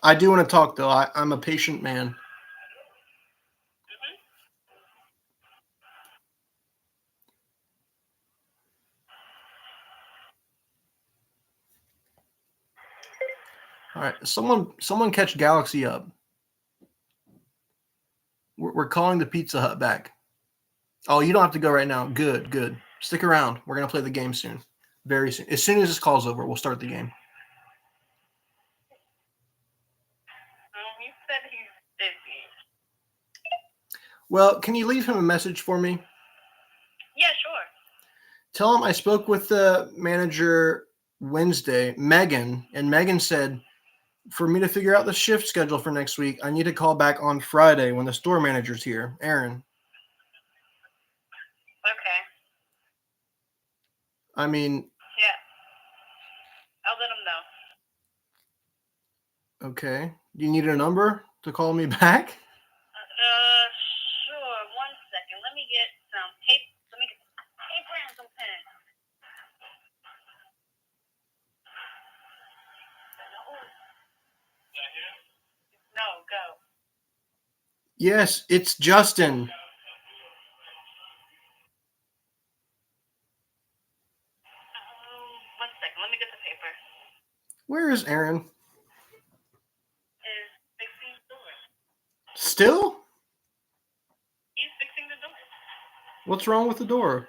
I do want to talk, though. I'm a patient man. All right, someone catch Galaxy up. We're calling the Pizza Hut back. Oh, you don't have to go right now. Good, good. Stick around. We're going to play the game soon. Very soon. As soon as this call's over, we'll start the game. He said he's busy. Well, can you leave him a message for me? Yeah, sure. Tell him I spoke with the manager Wednesday, Megan, and Megan said for me to figure out the shift schedule for next week, I need to call back on Friday when the store manager's here, Aaron. Okay. I mean, Yeah. I'll let him know. okay. Do you need a number to call me back? Sure. 1 second. Let me get some paper. Let me get paper and some pen. No, go. Yes, it's Justin. Where is Aaron? Is fixing the door. Still? He's fixing the door. What's wrong with the door?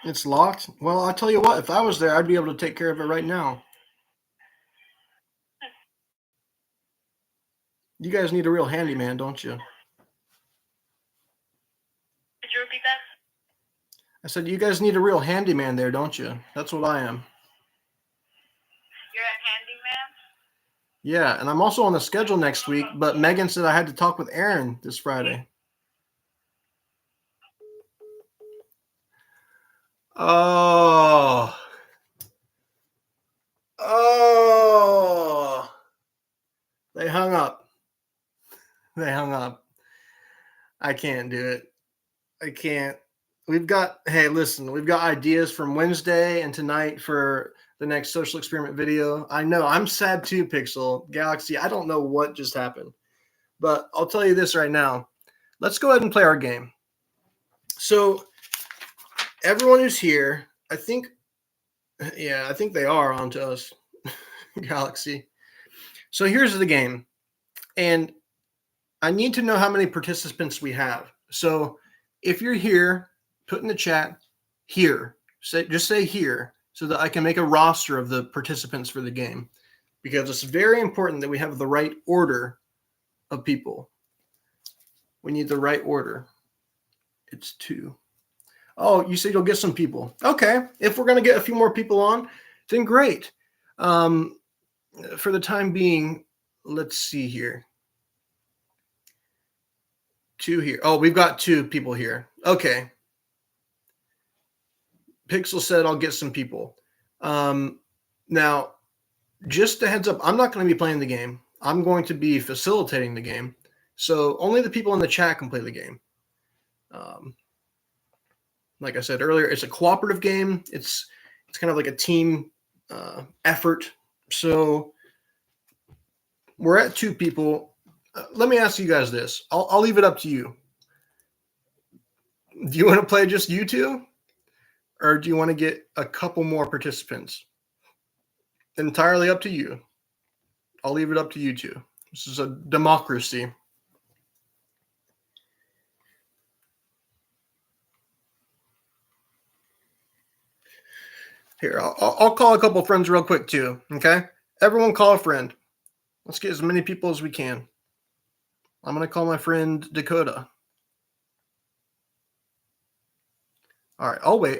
It's locked? Well, I'll tell you what, if I was there, I'd be able to take care of it right now. You guys need a real handyman, don't you? Did you repeat that? I said, you guys need a real handyman there, don't you? That's what I am. You're a handyman? Yeah, and I'm also on the schedule next week, but Megan said I had to talk with Aaron this Friday. Oh. They hung up. I can't do it. I can't. Hey, listen, we've got ideas from Wednesday and tonight for the next social experiment video. I know, I'm sad too, Pixel. Galaxy, I don't know what just happened. But I'll tell you this right now. Let's go ahead and play our game. So, everyone who's here, I think they are onto us, Galaxy. So here's the game. And I need to know how many participants we have. So if you're here, put in the chat here. Just say here so that I can make a roster of the participants for the game. Because it's very important that we have the right order of people. We need the right order. It's 2. Oh, you said you'll get some people. Okay. If we're going to get a few more people on, then great. For the time being, let's see here. 2 here. Oh, we've got 2 people here. Okay. Pixel said I'll get some people. Now, just a heads up, I'm not going to be playing the game. I'm going to be facilitating the game. So only the people in the chat can play the game. Like I said earlier, it's a cooperative game. It's kind of like a team effort. So we're at 2 people. Let me ask you guys this. I'll leave it up to you. Do you want to play just you 2? Or do you want to get a couple more participants? Entirely up to you. I'll leave it up to you 2. This is a democracy. Here, I'll call a couple friends real quick too, okay? Everyone call a friend. Let's get as many people as we can. I'm going to call my friend Dakota. All right, I'll wait.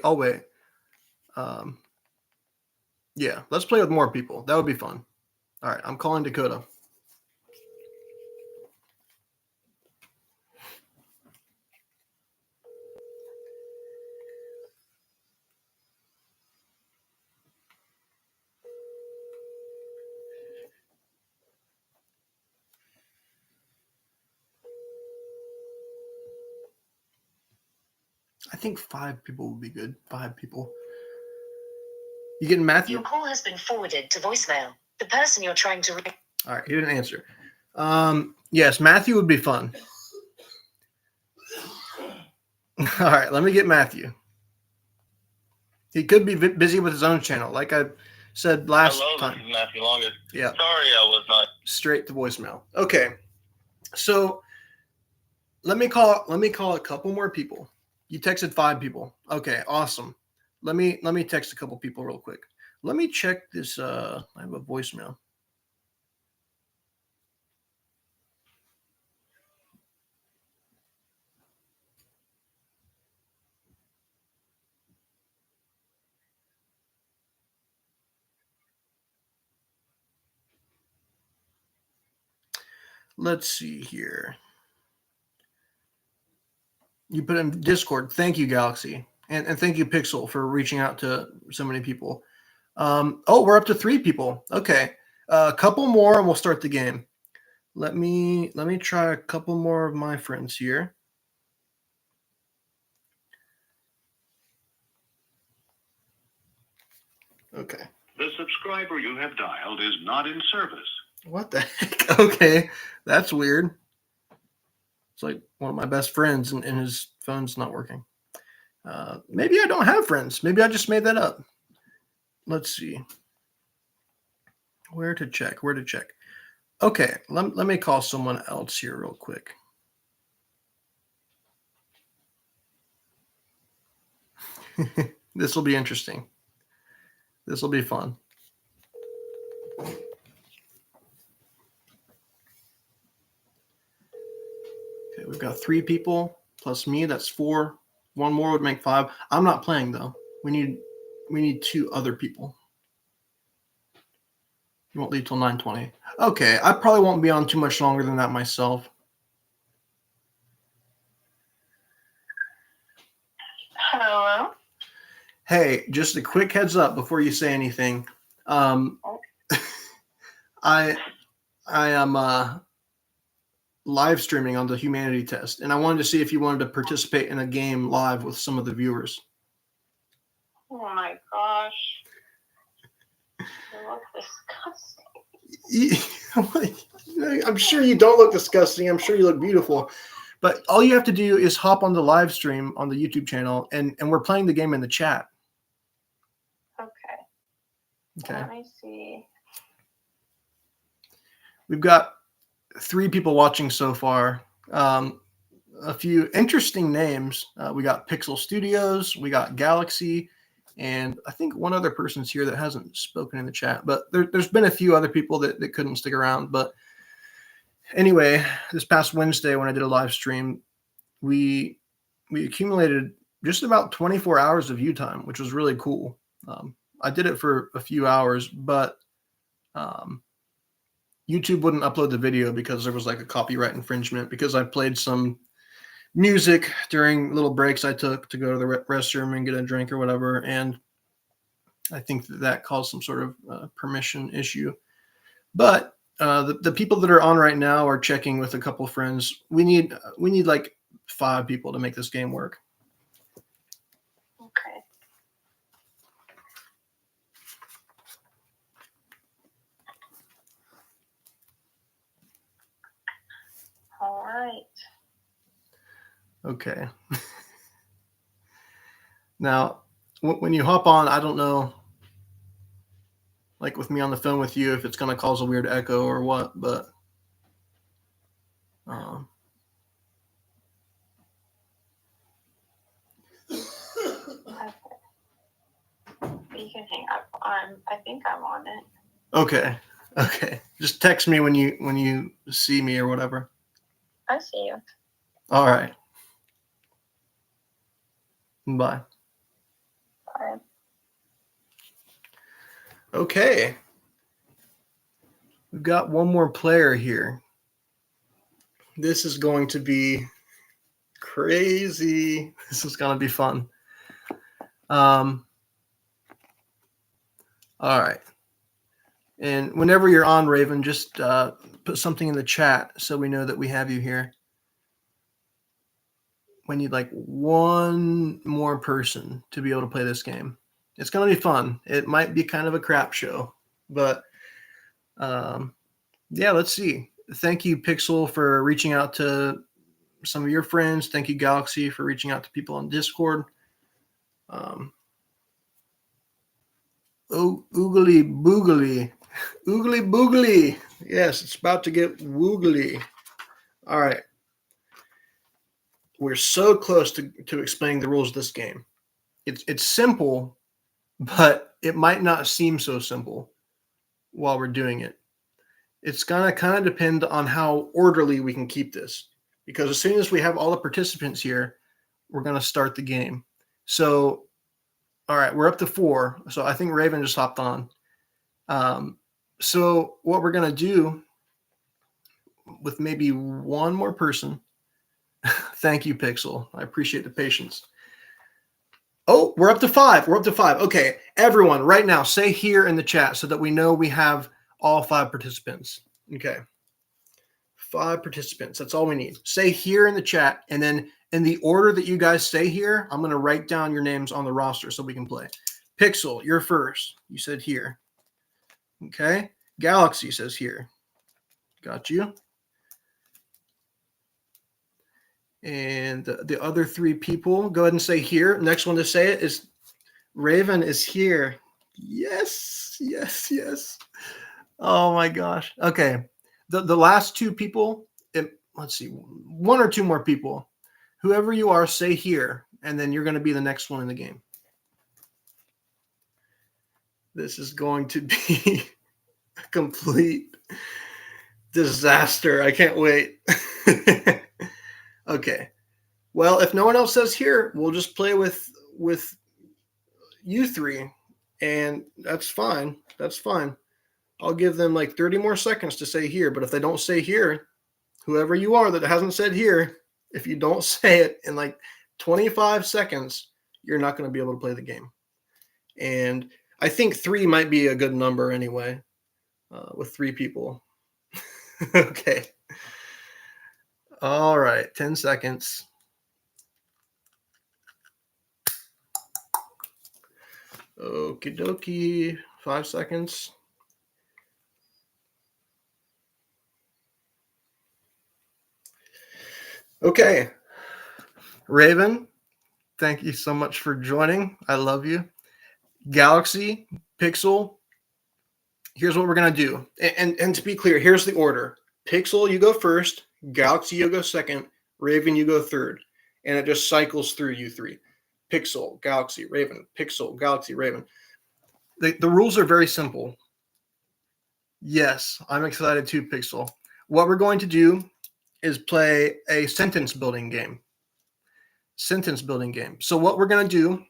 Yeah, let's play with more people. That would be fun. All right, I'm calling Dakota. I think 5 people would be good. 5 people. You getting Matthew? Your call has been forwarded to voicemail. The person you're trying to reach. All right, he didn't answer. Yes, Matthew would be fun. All right, let me get Matthew. He could be busy with his own channel, like I said last time. Hello, this is Matthew Longest. Yeah. Sorry I was not. Straight to voicemail. Okay. So let me call a couple more people. You texted 5 people. Okay, awesome. Let me text a couple people real quick. Let me check this. I have a voicemail. Let's see here. You put in Discord. Thank you, Galaxy. And thank you, Pixel, for reaching out to so many people. Oh, we're up to 3 people. Okay. A couple more and we'll start the game. Let me try a couple more of my friends here. Okay. The subscriber you have dialed is not in service. What the heck? Okay. That's weird. It's like one of my best friends and his phone's not working. Maybe I don't have friends. Maybe I just made that up. Let's see. Where to check? Okay, let me call someone else here real quick. This will be interesting. This will be fun. Okay, we've got 3 people plus me. That's 4. One more would make 5. I'm not playing though. We need 2 other people. You won't leave till 9:20. Okay, I probably won't be on too much longer than that myself. Hello? Hey, just a quick heads up before you say anything. I am live streaming on the Humanity Test, and I wanted to see if you wanted to participate in a game live with some of the viewers. Oh my gosh. You look disgusting. I'm sure you don't look disgusting. I'm sure you look beautiful. But all you have to do is hop on the live stream on the YouTube channel, and we're playing the game in the chat. Okay. Let me see. We've got 3 people watching so far. A few interesting names. We got Pixel Studios, we got Galaxy, and I think one other person's here that hasn't spoken in the chat. But there's been a few other people that couldn't stick around. But anyway, this past Wednesday when I did a live stream, we accumulated just about 24 hours of view time, which was really cool. I did it for a few hours, but YouTube wouldn't upload the video because there was like a copyright infringement because I played some music during little breaks I took to go to the restroom and get a drink or whatever. And I think that caused some sort of permission issue. But the people that are on right now are checking with a couple of friends. We need like 5 people to make this game work. Okay. All right. Okay. Now, when you hop on, I don't know, like with me on the phone with you, if it's going to cause a weird echo or what, but You can hang up. I think I'm on it. Okay. Just text me when you see me or whatever. I see you. All right. Bye. Bye. Okay. We've got one more player here. This is going to be crazy. This is going to be fun. All right. And whenever you're on, Raven, just put something in the chat so we know that we have you here. We need like 1 more person to be able to play this game. It's going to be fun. It might be kind of a crap show, but yeah, let's see. Thank you, Pixel, for reaching out to some of your friends. Thank you, Galaxy, for reaching out to people on Discord. Oh, oogly boogly. Oogly boogly. Yes, it's about to get woogly. All right. We're so close to explaining the rules of this game. It's simple, but it might not seem so simple while we're doing it. It's going to kind of depend on how orderly we can keep this. Because as soon as we have all the participants here, we're going to start the game. So, all right, we're up to 4. So I think Raven just hopped on. So what we're going to do with maybe 1 more person. Thank you, Pixel. I appreciate the patience. Oh, we're up to 5. Okay, everyone, right now, say here in the chat so that we know we have all 5 participants. Okay. 5 participants. That's all we need. Say here in the chat, and then in the order that you guys say here, I'm going to write down your names on the roster so we can play. Pixel, you're first. You said here. Okay. Galaxy says here. Got you. And the other 3 people, go ahead and say here. Next one to say it is Raven is here. Yes, yes, yes. Oh my gosh. Okay. The last 2 people, let's see, 1 or 2 more people. Whoever you are, say here, and then you're going to be the next one in the game. This is going to be a complete disaster. I can't wait. Okay. Well, if no one else says here, we'll just play with you 3, and that's fine. That's fine. I'll give them like 30 more seconds to say here, but if they don't say here, whoever you are that hasn't said here, if you don't say it in like 25 seconds, you're not going to be able to play the game. And I think 3 might be a good number anyway, with 3 people. Okay. All right. 10 seconds. Okie dokie. 5 seconds. Okay. Raven, thank you so much for joining. I love you. Galaxy, Pixel, here's what we're going to do. And to be clear, here's the order. Pixel, you go first. Galaxy, you go second. Raven, you go third. And it just cycles through you 3. Pixel, Galaxy, Raven. Pixel, Galaxy, Raven. The rules are very simple. Yes, I'm excited too, Pixel. What we're going to do is play a sentence building game. So what we're going to do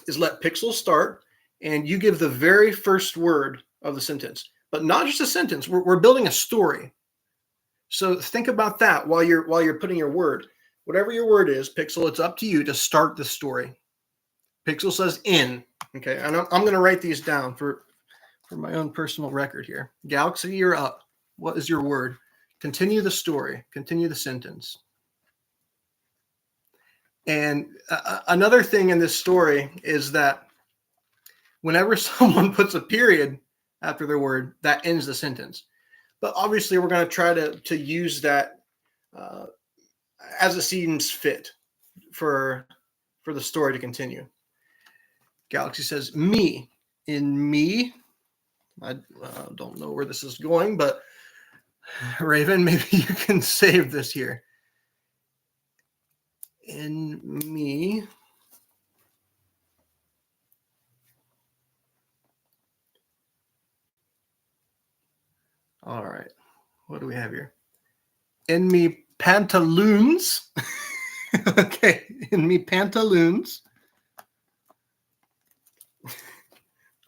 is let Pixel start, and you give the very first word of the sentence, but not just a sentence. We're building a story. So think about that while you're putting your word. Whatever your word is, Pixel, it's up to you to start the story. Pixel says in. Okay, and I'm going to write these down for my own personal record here. Galaxy, you're up. What is your word? Continue the story. Continue the sentence. And another thing in this story is that whenever someone puts a period after their word, that ends the sentence. But obviously, we're going to try to use that as it seems fit for the story to continue. Galaxy says, me. In me, I don't know where this is going, but Raven, maybe you can save this here. In me. All right. What do we have here? In me pantaloons. Okay. In me pantaloons.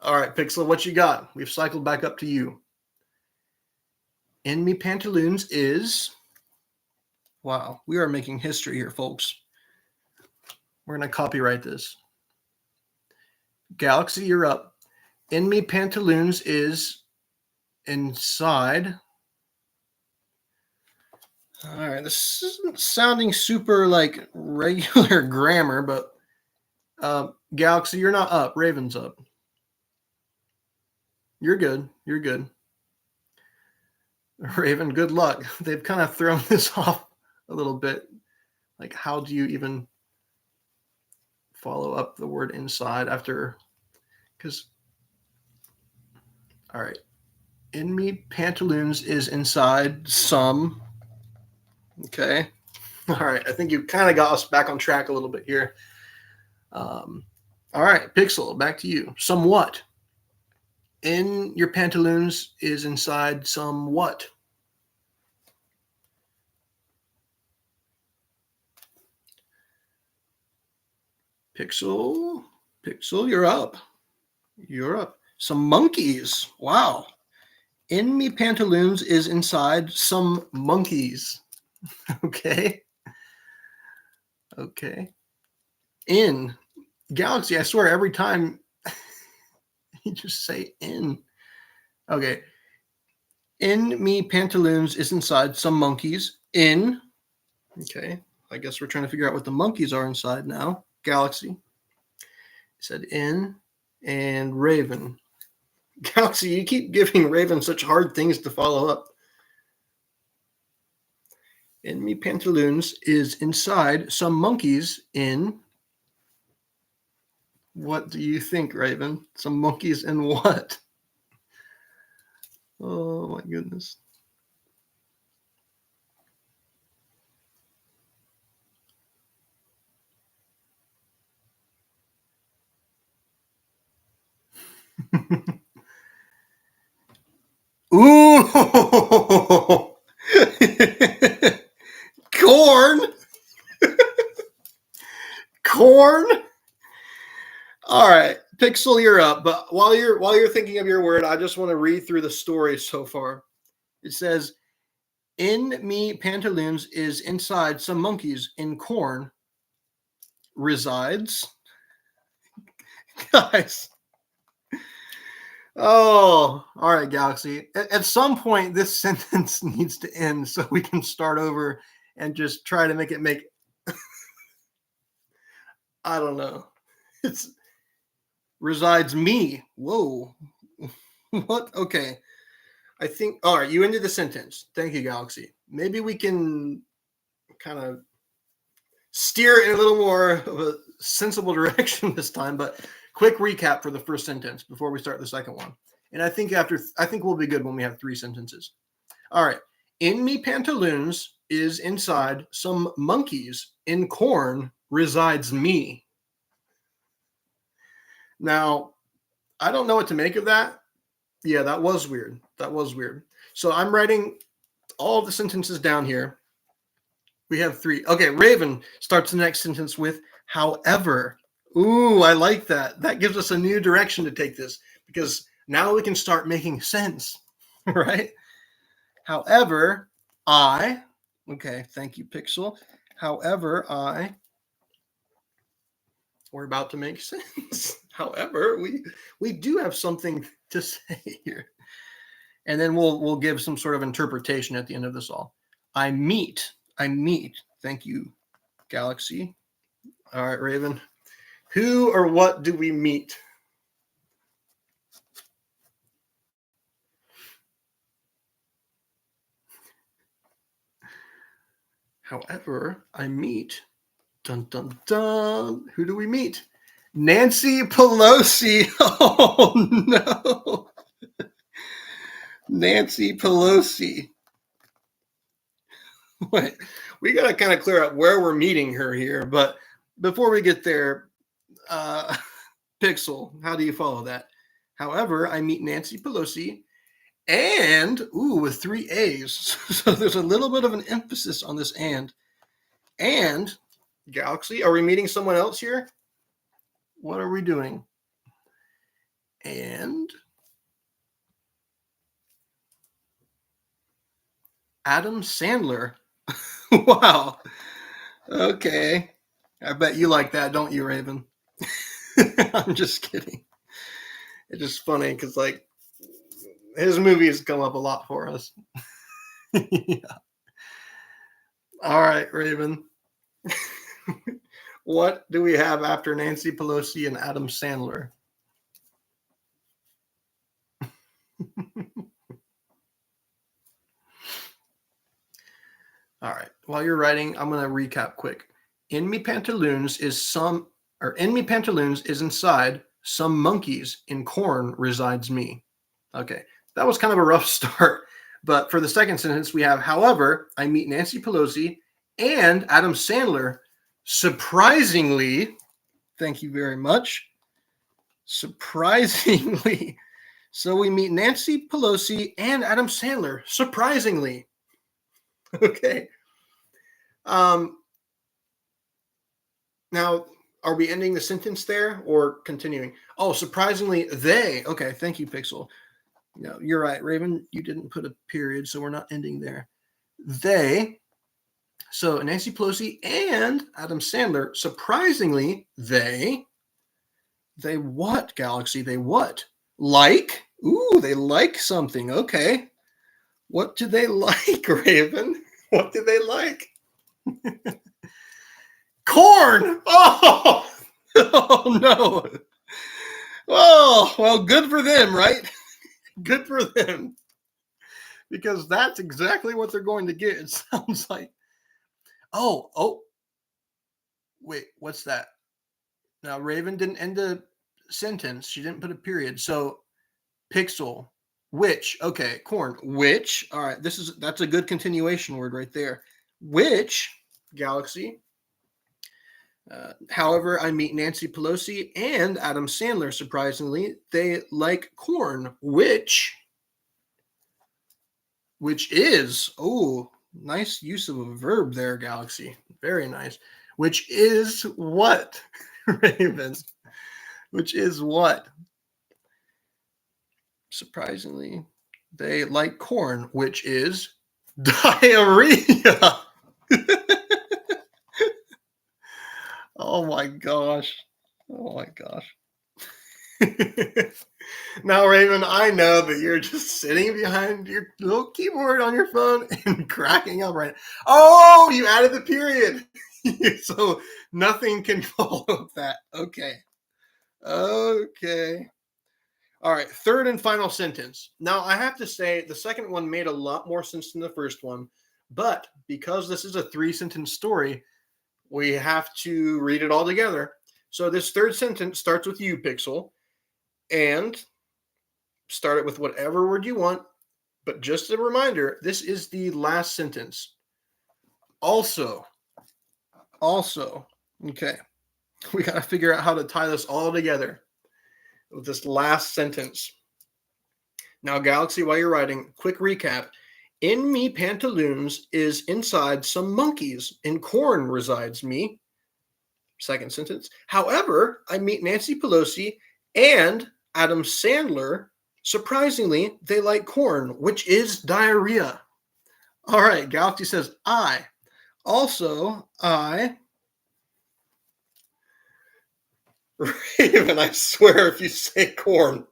All right, Pixel, what you got? We've cycled back up to you. In me pantaloons is, wow, we are making history here, folks. We're going to copyright this. Galaxy, you're up. In me pantaloons is inside. All right, this isn't sounding super like regular grammar, but Galaxy, you're not up. Raven's up. You're good. You're good. Raven, good luck. They've kind of thrown this off a little bit. Like, how do you even follow up the word inside after? Because, all right. In me pantaloons is inside some. Okay. All right. I think you kind of got us back on track a little bit here. All right. Pixel, back to you. Somewhat. In your pantaloons is inside some what? Pixel, you're up. You're up. Some monkeys. Wow. In me pantaloons is inside some monkeys. Okay. Okay. In Galaxy, I swear every time you just say in. Okay. In me pantaloons is inside some monkeys. In. Okay. I guess we're trying to figure out what the monkeys are inside now. Galaxy. Said in. And Raven. Galaxy, you keep giving Raven such hard things to follow up. In me pantaloons is inside some monkeys in. What do you think, Raven? Some monkeys in what? Oh my goodness. Ooh! Corn! Corn! All right, Pixel, you're up. But while you're thinking of your word, I just want to read through the story so far. It says, "In me pantaloons is inside some monkeys in corn resides." Guys. Oh, all right, Galaxy. At some point, this sentence needs to end so we can start over and just try to make it make. I don't know. It's resides me. Whoa. What? Okay. I think. All right, you ended the sentence. Thank you, Galaxy. Maybe we can kind of steer it in a little more of a sensible direction this time. But quick recap for the first sentence before we start the second one. And I think we'll be good when we have 3 sentences. All right. In me pantaloons is inside some monkeys. In corn resides me. Now, I don't know what to make of that. Yeah, that was weird. So I'm writing all the sentences down here. We have 3. Okay, Raven starts the next sentence with however. Ooh, I like that. That gives us a new direction to take this because now we can start making sense, right? However, okay, thank you, Pixel. However, we're about to make sense. However, we do have something to say here. And then we'll give some sort of interpretation at the end of this all. I meet. Thank you, Galaxy. All right, Raven. Who or what do we meet? However, I meet. Dun, dun, dun. Who do we meet? Nancy Pelosi. Oh, no. Nancy Pelosi. Wait, we got to kind of clear up where we're meeting her here. But before we get there, Pixel, how do you follow that? However, I meet Nancy Pelosi and, with 3 A's. So there's a little bit of an emphasis on this and. And, Galaxy, are we meeting someone else here? What are we doing? And Adam Sandler. Wow. Okay. I bet you like that, don't you, Raven? I'm just kidding. It's just funny because, like, his movies come up a lot for us. Yeah. All right, Raven. What do we have after Nancy Pelosi and Adam Sandler? All right. While you're writing, I'm going to recap quick. In me pantaloons is inside some monkeys. In corn resides me. Okay. That was kind of a rough start. But for the second sentence, we have, however, I meet Nancy Pelosi and Adam Sandler. Surprisingly, thank you very much. Surprisingly. So we meet Nancy Pelosi and Adam Sandler. Surprisingly. Okay. Now, are we ending the sentence there or continuing? Oh, surprisingly, they. Okay, thank you, Pixel. No, you're right, Raven. You didn't put a period, so we're not ending there. They. So Nancy Pelosi and Adam Sandler. Surprisingly, they what, Galaxy? They what? Like? Ooh, they like something. Okay. What do they like, Raven? What do they like? Corn! Oh! Oh, no. Oh, well, good for them, right? Good for them. Because that's exactly what they're going to get, it sounds like. Oh, wait, what's that? Now, Raven didn't end the sentence. She didn't put a period. So, Pixel, which, okay, corn, which, all right, that's a good continuation word right there. Which, Galaxy, however, I meet Nancy Pelosi and Adam Sandler, surprisingly. They like corn, which is, oh, nice use of a verb there, Galaxy. Very nice. Which is what, Raven? Which is what? Surprisingly, they like corn, which is diarrhea. Oh my gosh. Oh my gosh. Now, Raven, I know that you're just sitting behind your little keyboard on your phone and cracking up right now. Oh, you added the period. So nothing can follow that. Okay. Okay. All right. Third and final sentence. Now, I have to say the second one made a lot more sense than the first one. But because this is a 3-sentence story, we have to read it all together. So this third sentence starts with you, Pixel. And start it with whatever word you want. But just a reminder, this is the last sentence. Also, okay, we got to figure out how to tie this all together with this last sentence. Now, Galaxy, while you're writing, quick recap. In me pantaloons is inside some monkeys. In corn resides me. Second sentence. However, I meet Nancy Pelosi and Adam Sandler. Surprisingly, they like corn, which is diarrhea. All right, Galaxy says, I. Also, I. Raven, I swear if you say corn.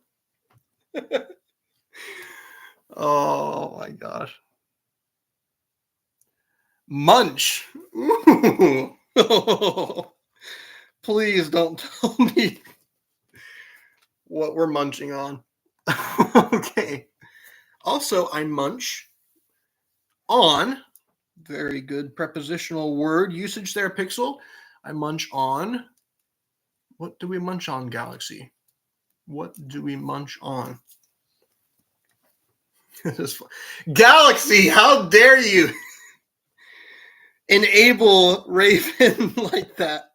Oh my gosh. Munch. Ooh. Oh, please don't tell me what we're munching on. Okay. Also, I munch on. Very good prepositional word usage there, Pixel. I munch on. What do we munch on, Galaxy? What do we munch on? Galaxy, how dare you enable Raven like that?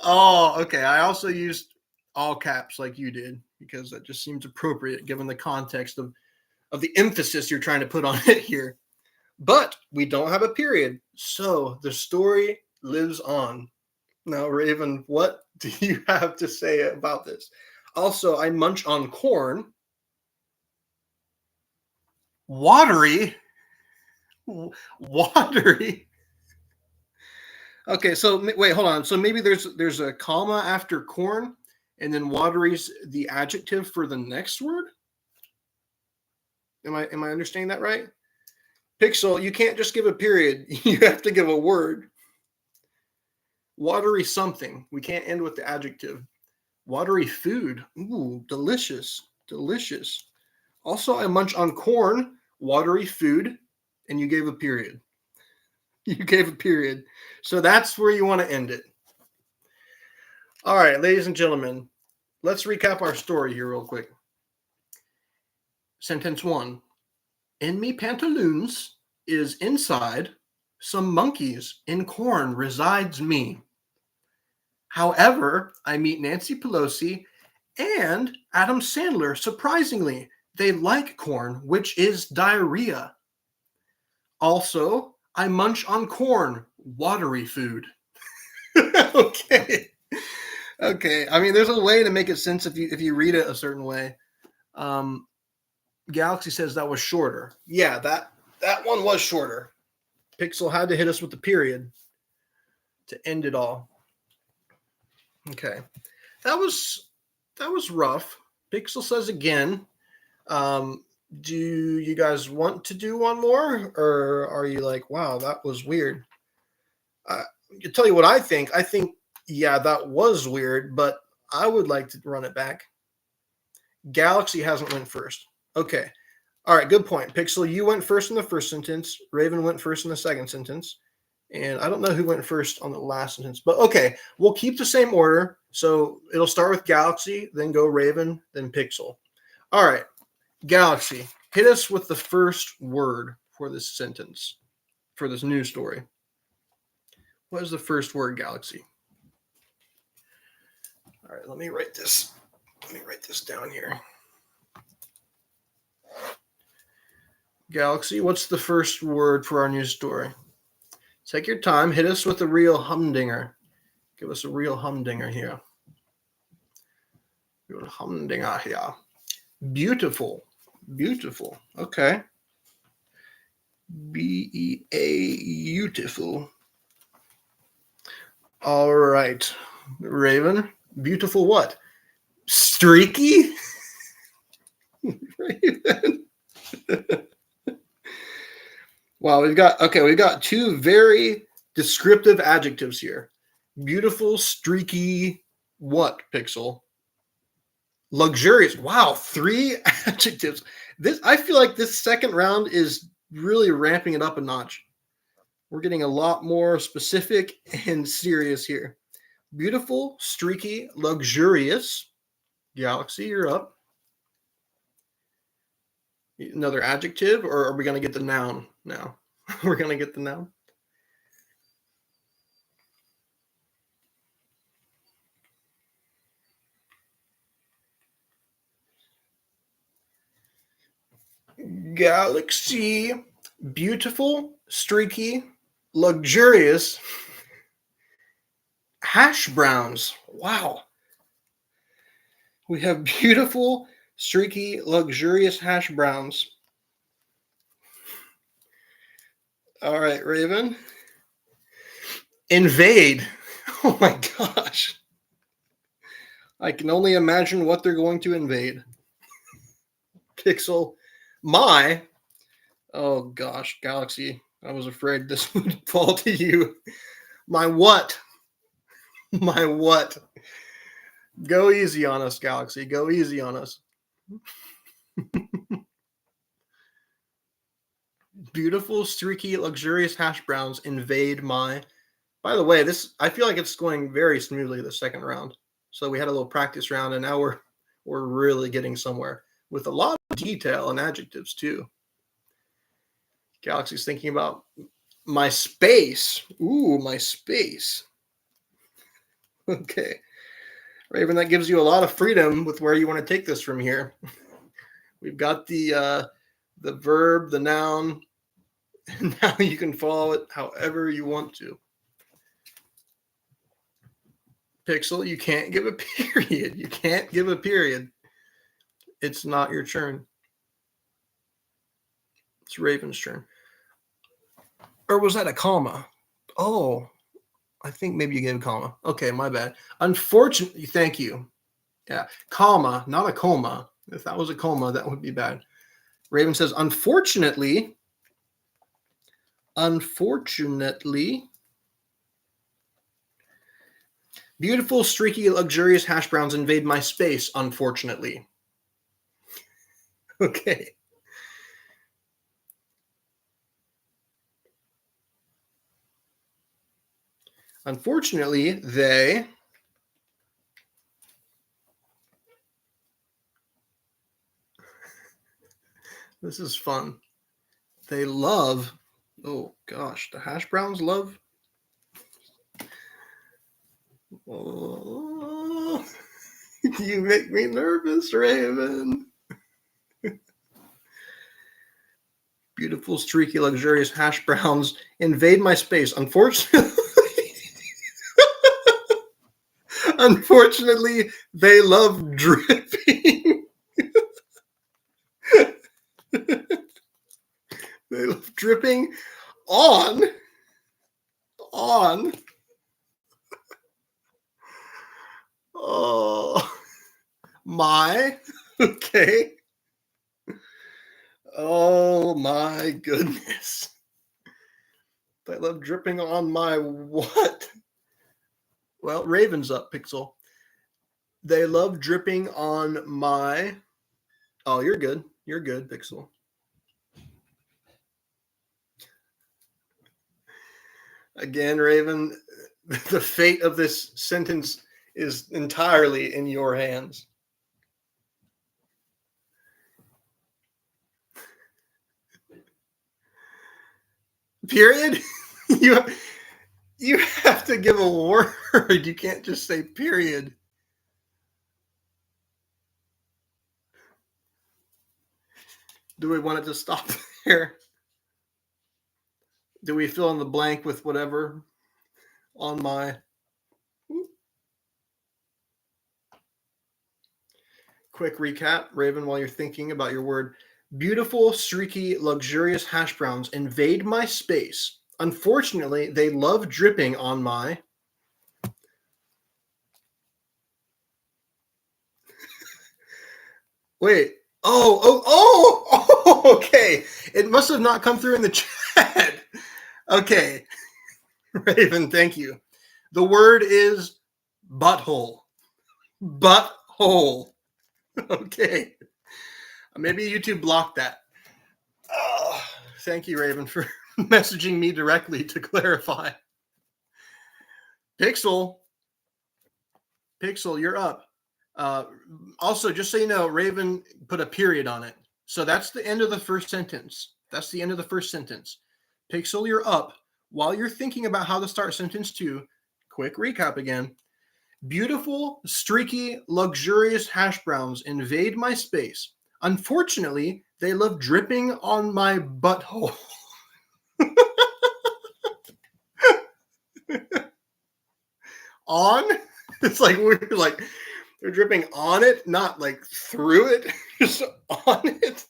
Oh, okay. I also used all caps like you did because that just seems appropriate given the context of the emphasis you're trying to put on it here. But we don't have a period, so the story lives on. Now, Raven, what do you have to say about this? Also, I munch on corn. Watery. Watery. Okay, so wait, hold on. So maybe there's a comma after corn, and then watery's the adjective for the next word. Am I understanding that right? Pixel, you can't just give a period. You have to give a word. Watery something. We can't end with the adjective. Watery food. Ooh, delicious. Delicious. Also, I munch on corn, watery food, and you gave a period. You gave a period. So that's where you want to end it. All right, ladies and gentlemen, let's recap our story here real quick. Sentence 1. In me pantaloons is inside some monkeys. In corn resides me. However, I meet Nancy Pelosi and Adam Sandler. Surprisingly, they like corn, which is diarrhea. Also, I munch on corn, watery food. Okay. Okay. I mean, there's a way to make it sense if you read it a certain way. Galaxy says that was shorter. Yeah, that one was shorter. Pixel had to hit us with the period to end it all. Okay. That was rough. Pixel says again, do you guys want to do one more? Or are you like, wow, that was weird? I'll tell you what I think. I think, yeah, that was weird, but I would like to run it back. Galaxy hasn't went first. Okay. All right, good point. Pixel, you went first in the first sentence. Raven went first in the second sentence. And I don't know who went first on the last sentence, but okay, we'll keep the same order. So it'll start with Galaxy, then go Raven, then Pixel. All right, Galaxy, hit us with the first word for this sentence, for this news story. What is the first word, Galaxy? All right, let me write this. Let me write this down here. Galaxy, what's the first word for our news story? Take your time. Hit us with a real humdinger. Give us a real humdinger here. Real humdinger here. Beautiful. Beautiful. Okay. Beautiful. All right. Raven. Beautiful what? Streaky? Raven. Wow, we've got two very descriptive adjectives here. Beautiful, streaky, what, Pixel? Luxurious. Wow, 3 adjectives. I feel like this second round is really ramping it up a notch. We're getting a lot more specific and serious here. Beautiful, streaky, luxurious. Galaxy, you're up. Another adjective, or are we going to get the noun now? We're going to get the noun. Galaxy, beautiful, streaky, luxurious, hash browns. Wow. We have beautiful, streaky, luxurious hash browns. All right, Raven. Invade. Oh my gosh. I can only imagine what they're going to invade. Pixel. Oh gosh, Galaxy. I was afraid this would fall to you. My what? My what? Go easy on us, Galaxy. Go easy on us. Beautiful, streaky, luxurious hash browns invade my. By the way, I feel like it's going very smoothly the second round. So we had a little practice round, and now we're really getting somewhere with a lot of detail and adjectives too. Galaxy's thinking about my space. Ooh, my space. Okay. Raven, that gives you a lot of freedom with where you want to take this from here. We've got the verb, the noun, and now you can follow it however you want to. Pixel, you can't give a period. You can't give a period. It's not your turn. It's Raven's turn. Or was that a comma? Oh, I think maybe you gave a comma. Okay, my bad. Unfortunately, thank you. Yeah, comma, not a coma. If that was a coma, that would be bad. Raven says, unfortunately, beautiful, streaky, luxurious hash browns invade my space, unfortunately. Okay. Unfortunately, they this is fun. They love, oh gosh, the hash browns love. Oh, you make me nervous, Raven. Beautiful, streaky, luxurious hash browns invade my space. Unfortunately, they love dripping. They love dripping on. Oh, my. Okay. Oh my goodness. They love dripping on my what? Well, Raven's up, Pixel. They love dripping on my. Oh, you're good. You're good, Pixel. Again, Raven, the fate of this sentence is entirely in your hands. Period? You have to give a word. You can't just say period. Do we want it to stop there? Do we fill in the blank with whatever on my... Quick recap, Raven, while you're thinking about your word. Beautiful, streaky, luxurious hash browns invade my space. Unfortunately, they love dripping on my... Wait. Oh, okay. It must have not come through in the chat. Okay. Raven, thank you. The word is butthole. Butthole. Okay. Maybe YouTube blocked that. Oh, thank you, Raven, for messaging me directly to clarify. Pixel, you're up. Also, just so you know, Raven put a period on it. So that's the end of the first sentence. That's the end of the first sentence. Pixel, you're up. While you're thinking about how to start sentence 2, quick recap again. Beautiful, streaky, luxurious hash browns invade my space. Unfortunately, they love dripping on my butthole. On? It's like we're like they're dripping on it, not like through it, just on it.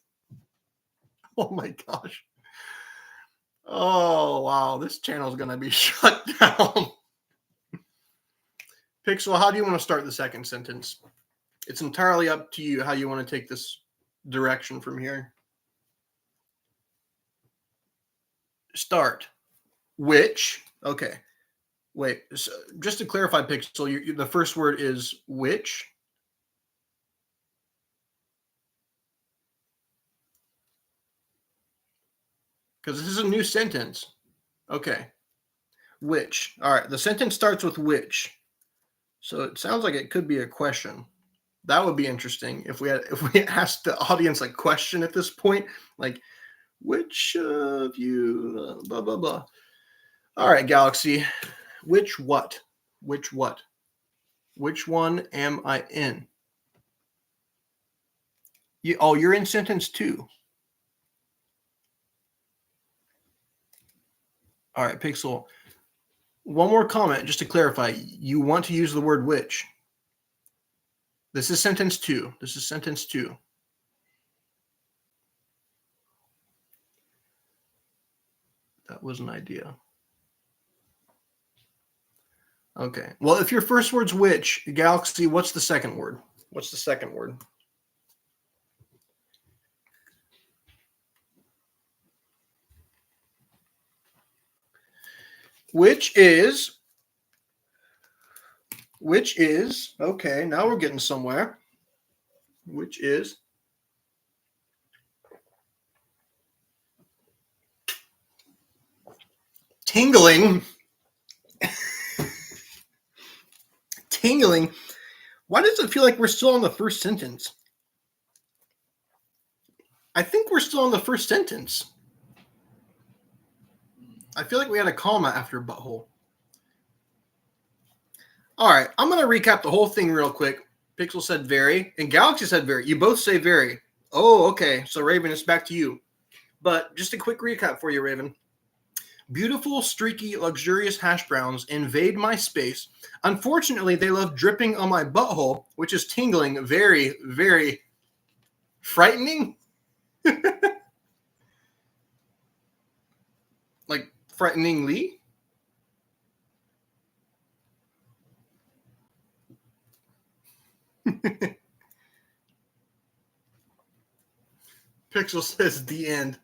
Oh my gosh. Oh wow, this channel is gonna be shut down. Pixel, how do you want to start the second sentence? It's entirely up to you how you want to take this direction from here. Start. Which, okay. Wait, so just to clarify, Pixel, the first word is which? Because this is a new sentence. Okay. Which. All right, the sentence starts with which. So it sounds like it could be a question. That would be interesting if we asked the audience like question at this point, like which of you blah blah blah. All right, Galaxy, which what? Which what? Which one am I in? You're in sentence 2. All right, Pixel. One more comment just to clarify. You want to use the word which. This is sentence 2. This is sentence 2. That was an idea. Okay. Well, if your first word's which, Galaxy, what's the second word? What's the second word? Which is, okay, now we're getting somewhere. Which is tingling. Tingling. Why does it feel like we're still on the first sentence? I think we're still on the first sentence. I feel like we had a comma after butthole. All right, I'm going to recap the whole thing real quick. Pixel said very, and Galaxy said very. You both say very. Oh, okay. So, Raven, it's back to you. But just a quick recap for you, Raven. Beautiful, streaky, luxurious hash browns invade my space. Unfortunately, they love dripping on my butthole, which is tingling very, very frightening. Like, frighteningly. Pixel says the end.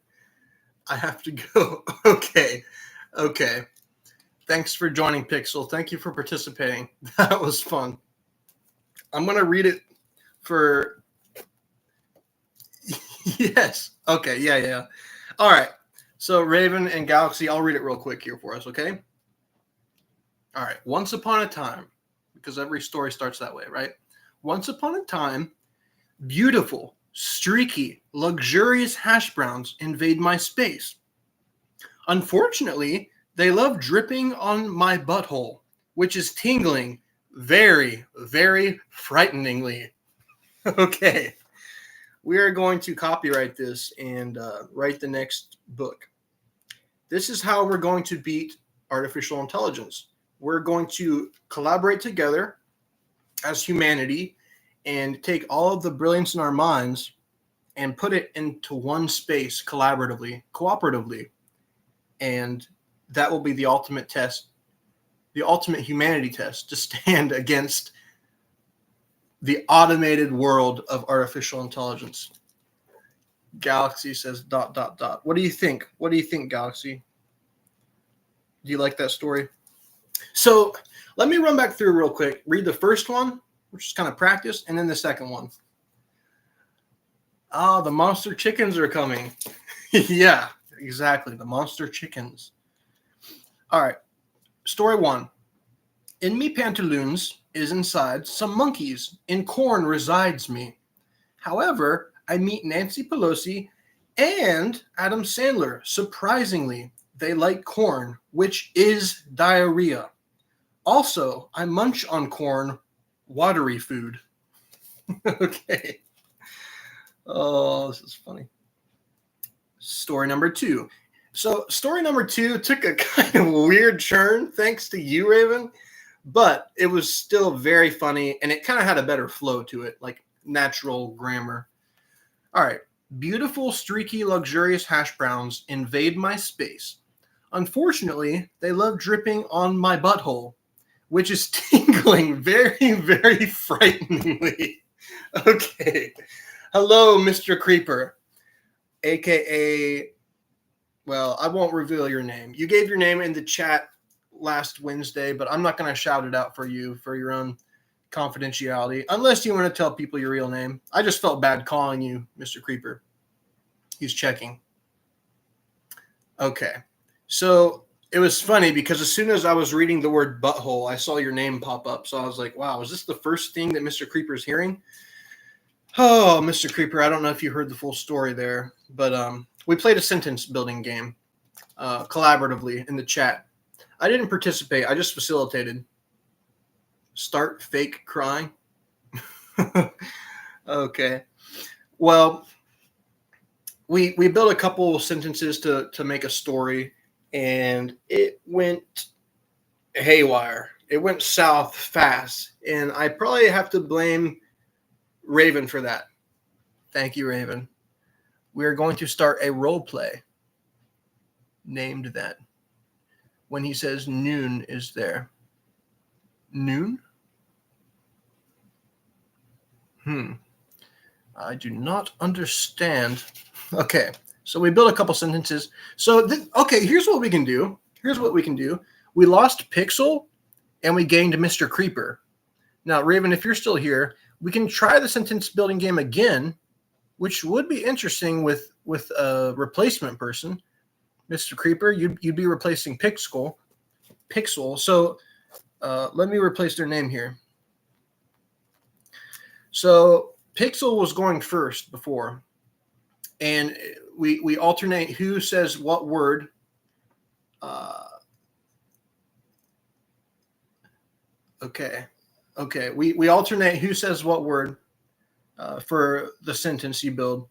I have to go. Okay. Thanks for joining, Pixel. Thank you for participating. That was fun. I'm going to read it for... Yes. Okay. Yeah. All right. So Raven and Galaxy, I'll read it real quick here for us, okay? All right. Once upon a time, because every story starts that way, right? Once upon a time, beautiful, streaky, luxurious hash browns invade my space. Unfortunately, they love dripping on my butthole, which is tingling very, very frighteningly. Okay. We are going to copyright this and write the next book. This is how we're going to beat artificial intelligence. We're going to collaborate together as humanity and take all of the brilliance in our minds and put it into one space collaboratively, cooperatively. And that will be the ultimate test, the ultimate humanity test to stand against the automated world of artificial intelligence. Galaxy says ... What do you think? What do you think, Galaxy? Do you like that story? So let me run back through real quick. Read the first one, which is kind of practice, and then the second one. Ah, the monster chickens are coming. Yeah, exactly. The monster chickens. All right. Story 1. In me pantaloons is inside some monkeys. In corn resides me. However, I meet Nancy Pelosi and Adam Sandler. Surprisingly, they like corn, which is diarrhea. Also, I munch on corn, watery food. Okay. Oh, this is funny. Story number 2. So story number 2 took a kind of weird turn thanks to you, Raven, but it was still very funny, and it kind of had a better flow to it, like natural grammar. All right. Beautiful, streaky, luxurious hash browns invade my space. Unfortunately, they love dripping on my butthole, which is tingling very, very frighteningly. Okay. Hello, Mr. Creeper, a.k.a. Well, I won't reveal your name. You gave your name in the chat last Wednesday, but I'm not going to shout it out for you for your own confidentiality, unless you want to tell people your real name. I just felt bad calling you Mr. Creeper. He's checking. Okay. So it was funny because as soon as I was reading the word butthole, I saw your name pop up. So I was like, wow, is this the first thing that Mr. Creeper's hearing? Oh, Mr. Creeper, I don't know if you heard the full story there, but we played a sentence building game collaboratively in the chat. I didn't participate. I just facilitated. Start fake crying. Okay. Well, we built a couple sentences to make a story, and it went haywire. It went south fast, and I probably have to blame Raven for that. Thank you, Raven. We are going to start a role play named that. When he says noon is there. Noon? I do not understand. Okay, so we built a couple sentences. So, okay, here's what we can do. We lost Pixel, and we gained Mr. Creeper. Now, Raven, if you're still here, we can try the sentence building game again, which would be interesting with a replacement person. Mr. Creeper, you'd be replacing Pixel. So let me replace their name here. So Pixel was going first before, and we alternate who says what word. Okay. We alternate who says what word for the sentence you build,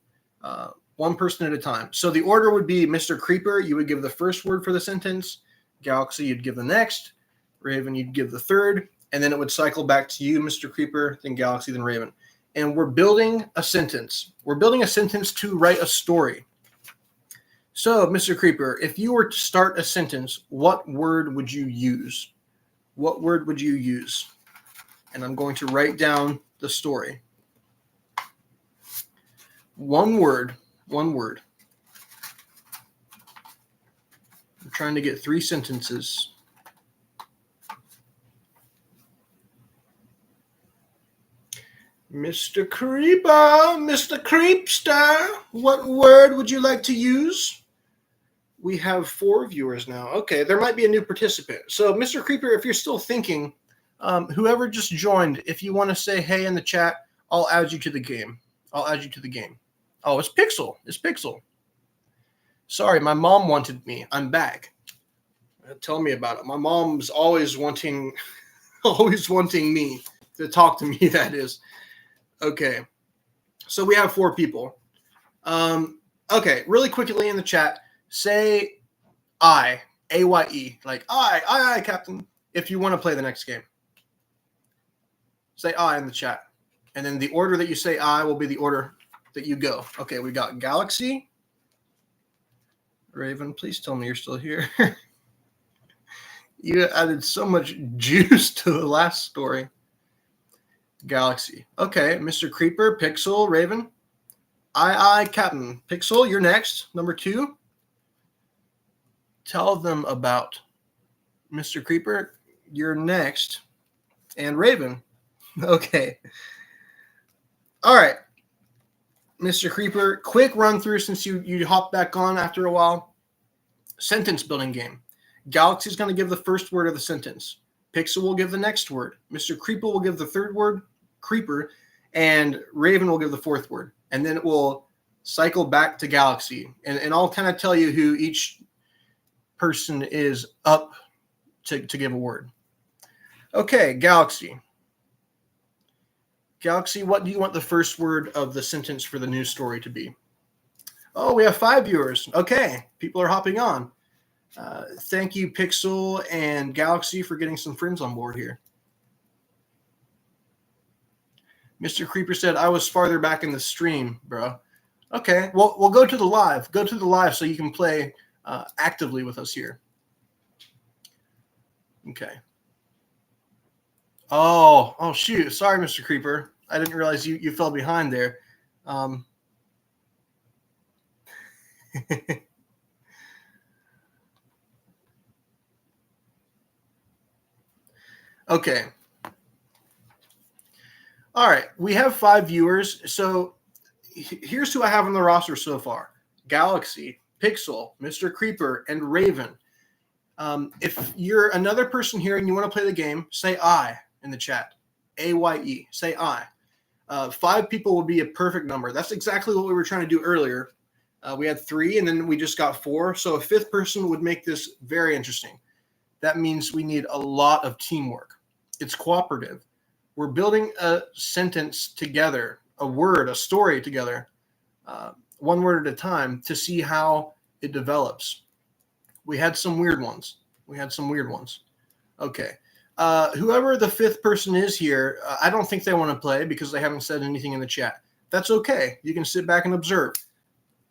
one person at a time. So the order would be Mr. Creeper, you would give the first word for the sentence. Galaxy, you'd give the next. Raven, you'd give the third. And then it would cycle back to you, Mr. Creeper, then Galaxy, then Raven. And we're building a sentence. We're building a sentence to write a story. So, Mr. Creeper, if you were to start a sentence, what word would you use? What word would you use? And I'm going to write down the story. One word. I'm trying to get 3 sentences. Mr. Creeper, Mr. Creepster, what word would you like to use? We have 4 viewers now. Okay, there might be a new participant. So, Mr. Creeper, if you're still thinking, whoever just joined, if you want to say hey in the chat, I'll add you to the game. I'll add you to the game. Oh, it's Pixel. It's Pixel. Sorry, my mom wanted me. I'm back. Tell me about it. My mom's always wanting me to talk to me, that is. Okay. So we have 4 people. Okay, really quickly in the chat, say I, A-Y-E, like I, Captain, if you want to play the next game. Say I in the chat. And then the order that you say I will be the order that you go. Okay, we got Galaxy. Raven, please tell me you're still here. You added so much juice to the last story. Galaxy. Okay, Mr. Creeper, Pixel, Raven. I, Captain. Pixel, you're next. Number 2. Tell them about Mr. Creeper. You're next. And Raven. Okay. All right. Mr. Creeper, quick run through since you hopped back on after a while. Sentence building game. Galaxy's going to give the first word of the sentence. Pixel will give the next word. Mr. Creeper will give the third word, Creeper, and Raven will give the fourth word. And then it will cycle back to Galaxy. And I'll kind of tell you who each person is up to give a word. Okay, Galaxy. Galaxy, what do you want the first word of the sentence for the news story to be? Oh, we have 5 viewers. Okay, people are hopping on. Thank you, Pixel and Galaxy, for getting some friends on board here. Mr. Creeper said, I was farther back in the stream, bro. Okay, well, we'll go to the live. Go to the live so you can play actively with us here. Okay. Oh, shoot. Sorry, Mr. Creeper. I didn't realize you fell behind there. Okay. All right. We have 5 viewers. So here's who I have on the roster so far. Galaxy, Pixel, Mr. Creeper, and Raven. If you're another person here and you want to play the game, say I in the chat. A-Y-E. Say I. 5 people would be a perfect number. That's exactly what we were trying to do earlier. We had 3, and then we just got 4. So a 5th person would make this very interesting. That means we need a lot of teamwork. It's cooperative. We're building a sentence together, a word, a story together, one word at a time to see how it develops. We had some weird ones. Okay. Whoever the 5th person is here, I don't think they want to play because they haven't said anything in the chat. That's okay. You can sit back and observe.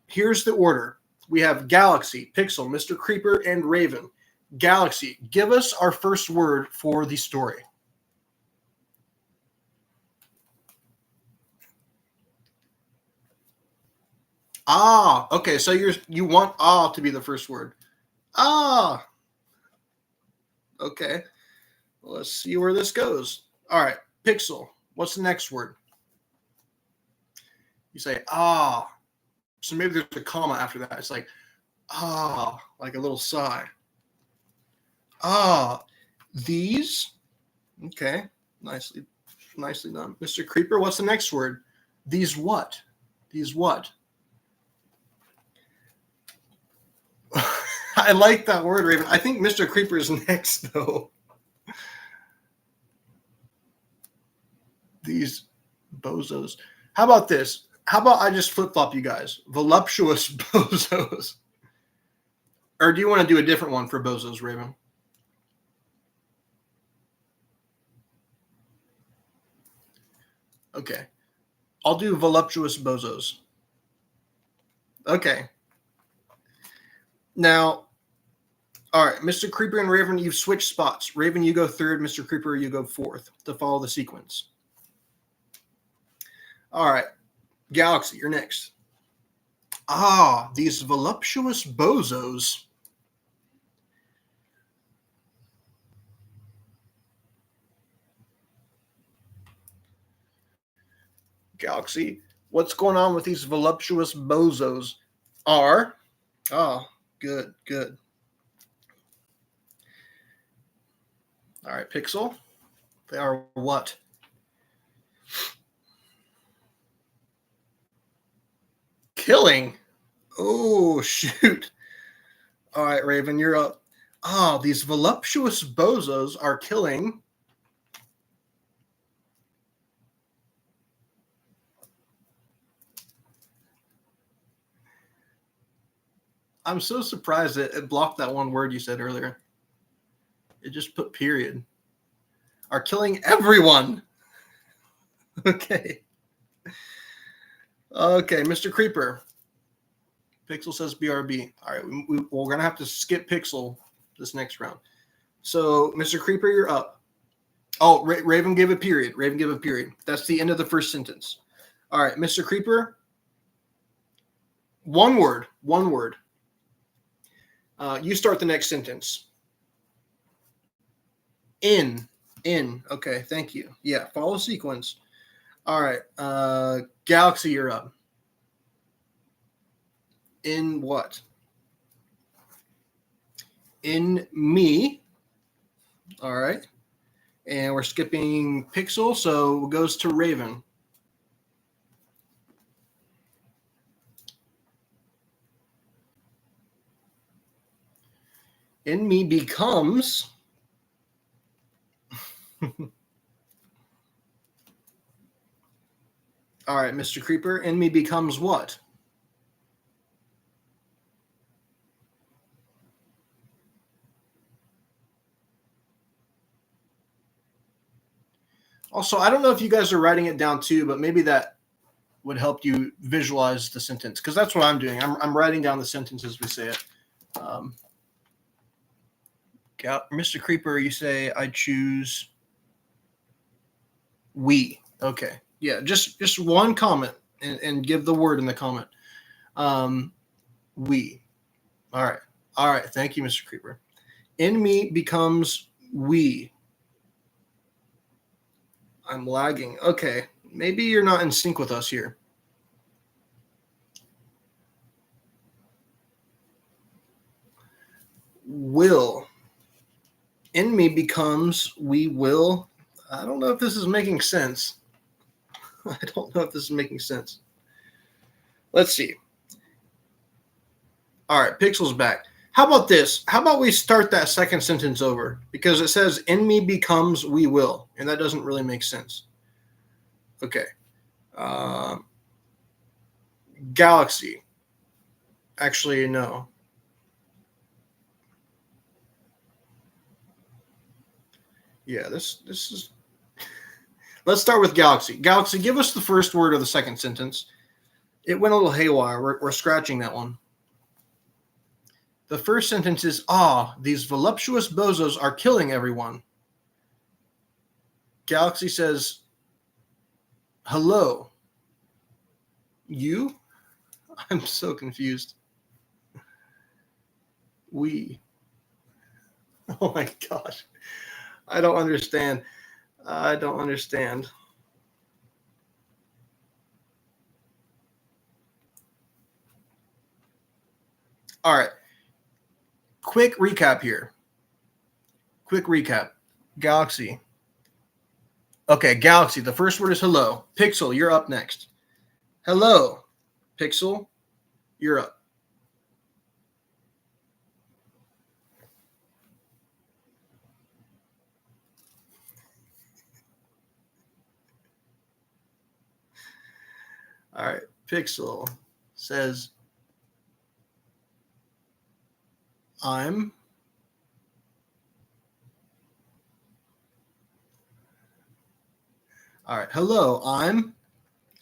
Here's the order. We have Galaxy, Pixel, Mr. Creeper, and Raven. Galaxy, give us our first word for the story. Ah, okay. So you want to be the first word. Ah. Okay. Well, let's see where this goes. All right, Pixel. What's the next word? You say ah. So maybe there's a comma after that. It's like ah, like a little sigh. Ah, these. Okay, nicely done, Mr. Creeper. What's the next word? These what? These what? I like that word, Raven. I think Mr. Creeper is next, though. These bozos. How about this? How about I just flip-flop you guys? Voluptuous bozos. Or do you want to do a different one for bozos, Raven? Okay. I'll do voluptuous bozos. Okay. Now, all right, Mr. Creeper and Raven, you've switched spots. Raven, you go 3rd. Mr. Creeper, you go 4th to follow the sequence. All right. Galaxy, you're next. Ah, these voluptuous bozos. Galaxy, what's going on with these voluptuous bozos? Good, good. All right, Pixel. They are what? Killing. Oh, shoot. All right, Raven, you're up. Ah, these voluptuous bozos are killing. I'm so surprised that it blocked that one word you said earlier. It just put period. Are killing everyone. Okay. Okay, Mr. Creeper. Pixel says BRB. All right, we're going to have to skip Pixel this next round. So, Mr. Creeper, you're up. Oh, Raven gave a period. Raven gave a period. That's the end of the first sentence. All right, Mr. Creeper. One word. One word. You start the next sentence. In. Okay, thank you. Yeah, follow sequence. All right. Galaxy, you're up. In what? In me. All right. And we're skipping Pixel, so it goes to Raven. In me becomes. All right, Mr. Creeper. In me becomes what? Also, I don't know if you guys are writing it down too, but maybe that would help you visualize the sentence, because that's what I'm doing. I'm writing down the sentence as we say it. Mr. Creeper, you say I choose we. Okay. Yeah, just one comment and give the word in the comment. We. All right. All right. Thank you, Mr. Creeper. In me becomes we. I'm lagging. Okay. Maybe you're not in sync with us here. Will. In me becomes we will. I don't know if this is making sense. I don't know if this is making sense. Let's see. All right, Pixel's back. How about this? How about we start that second sentence over? Because it says, in me becomes we will. And that doesn't really make sense. Okay. Galaxy. Actually, no. Yeah, this is... Let's start with Galaxy. Galaxy, give us the first word of the second sentence. It went a little haywire. We're scratching that one. The first sentence is, these voluptuous bozos are killing everyone. Galaxy says, hello. You? I'm so confused. We. Oh my gosh. I don't understand. I don't understand. All right. Quick recap here. Quick recap. Galaxy. Okay, Galaxy. The first word is hello. Pixel, you're up next. Hello. Pixel, you're up. All right. Pixel says, I'm. All right. Hello, I'm.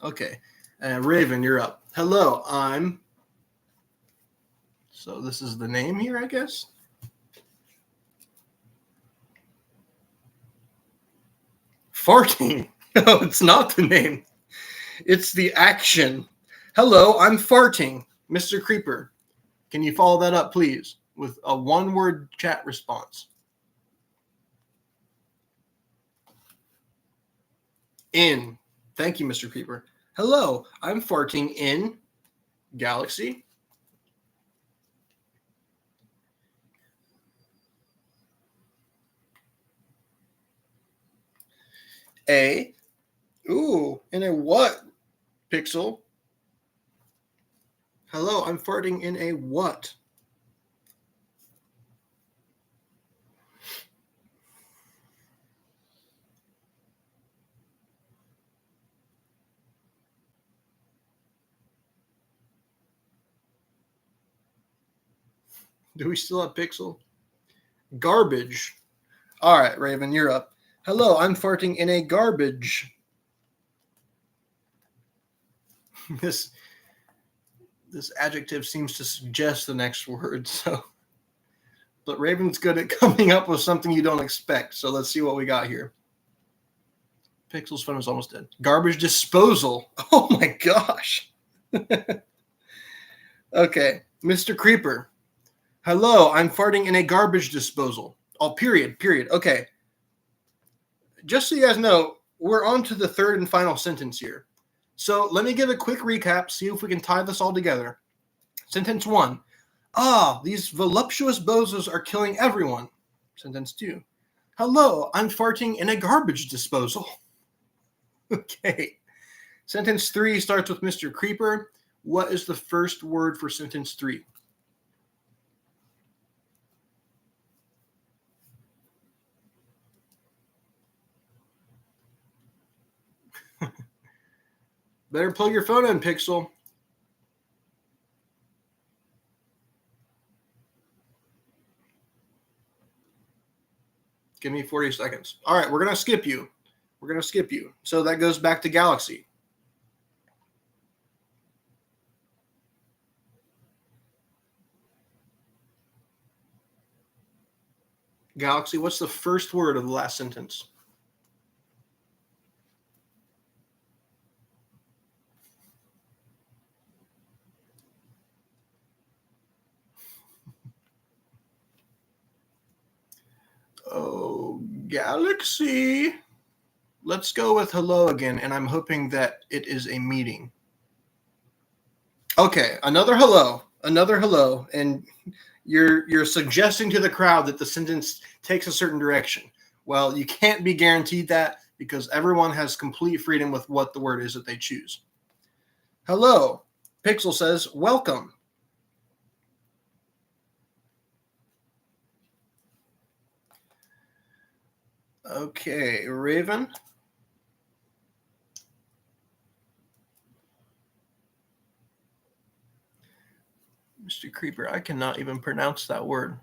Okay. Raven, you're up. Hello, I'm. So this is the name here, I guess. Farting. No, it's not the name. It's the action. Hello, I'm farting. Mr. Creeper, can you follow that up, please, with a one-word chat response? In. Thank you, Mr. Creeper. Hello, I'm farting in Galaxy. A. Ooh, in a what, Pixel? Hello, I'm farting in a what? Do we still have Pixel? Garbage. All right, Raven, you're up. Hello, I'm farting in a garbage. This adjective seems to suggest the next word, so. But Raven's good at coming up with something you don't expect, so let's see what we got here. Pixel's phone is almost dead. Garbage disposal. Oh my gosh. Okay, Mr. Creeper. Hello, I'm farting in a garbage disposal. Oh, period. Okay. Just so you guys know, we're on to the third and final sentence here. So let me give a quick recap, see if we can tie this all together. Sentence 1. These voluptuous bozos are killing everyone. Sentence 2. Hello, I'm farting in a garbage disposal. Okay. Sentence 3 starts with Mr. Creeper. What is the first word for sentence 3? Better plug your phone in, Pixel. Give me 40 seconds. All right, we're going to skip you. So that goes back to Galaxy. Galaxy, what's the first word of the last sentence? Oh, Galaxy. Let's go with hello again, and I'm hoping that it is a meeting. Okay, another hello, and you're suggesting to the crowd that the sentence takes a certain direction. Well, you can't be guaranteed that because everyone has complete freedom with what the word is that they choose. Hello, Pixel says, welcome. Okay, Raven. Mr. Creeper, I cannot even pronounce that word.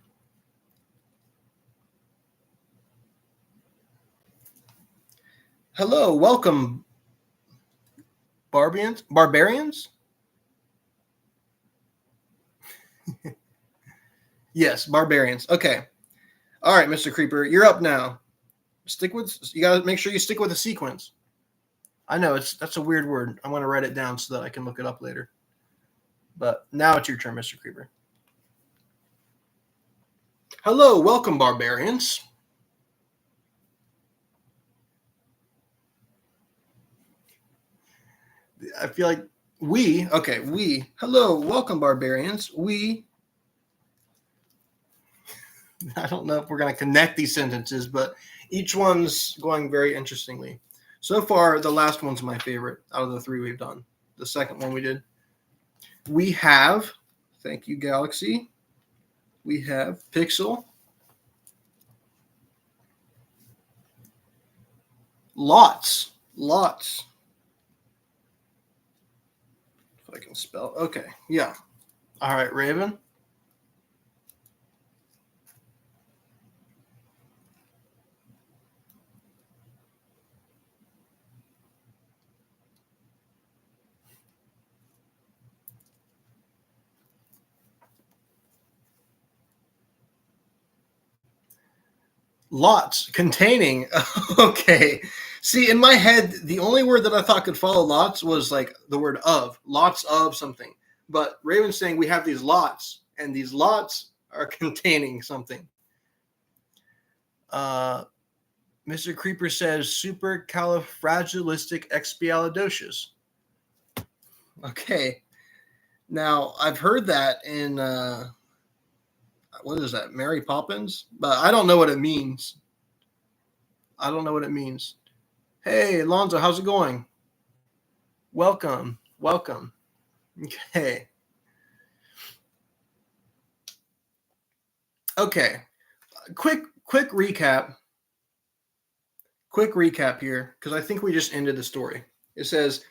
Hello, welcome, barbarians? Yes, barbarians. Okay. All right, Mr. Creeper, you're up now. You gotta make sure you stick with the sequence. I know that's a weird word. I'm gonna write it down so that I can look it up later. But now it's your turn, Mr. Creeper. Hello, welcome, barbarians. I feel like we. Hello, welcome, barbarians. I don't know if we're going to connect these sentences, but each one's going very interestingly. So far, the last one's my favorite out of the 3 we've done. The second one we did. We have, thank you, Galaxy. We have Pixel. Lots. If I can spell. Okay, yeah. All right, Raven. Lots, containing. Okay. See, in my head, the only word that I thought could follow lots was like the word of. Lots of something. But Raven's saying we have these lots, and these lots are containing something. Mr. Creeper says supercalifragilisticexpialidocious. Okay. Now, I've heard that in, what is that, Mary Poppins? But I don't know what it means. Hey, Alonzo, how's it going? Welcome. Okay. Okay. Quick recap. Quick recap here, because I think we just ended the story. It says,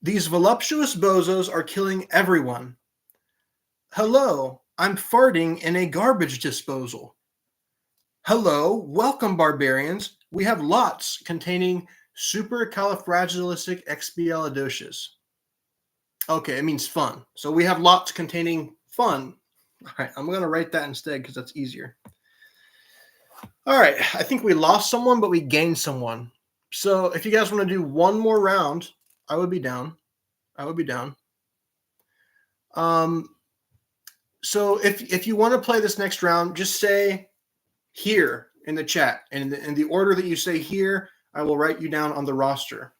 these voluptuous bozos are killing everyone. Hello, I'm farting in a garbage disposal. Hello, welcome, barbarians. We have lots containing supercalifragilisticexpialidocious. Okay, it means fun. So we have lots containing fun. All right, I'm going to write that instead because that's easier. All right, I think we lost someone, but we gained someone. So if you guys want to do one more round, I would be down. So if you want to play this next round, just say here in the chat. And in the order that you say here, I will write you down on the roster.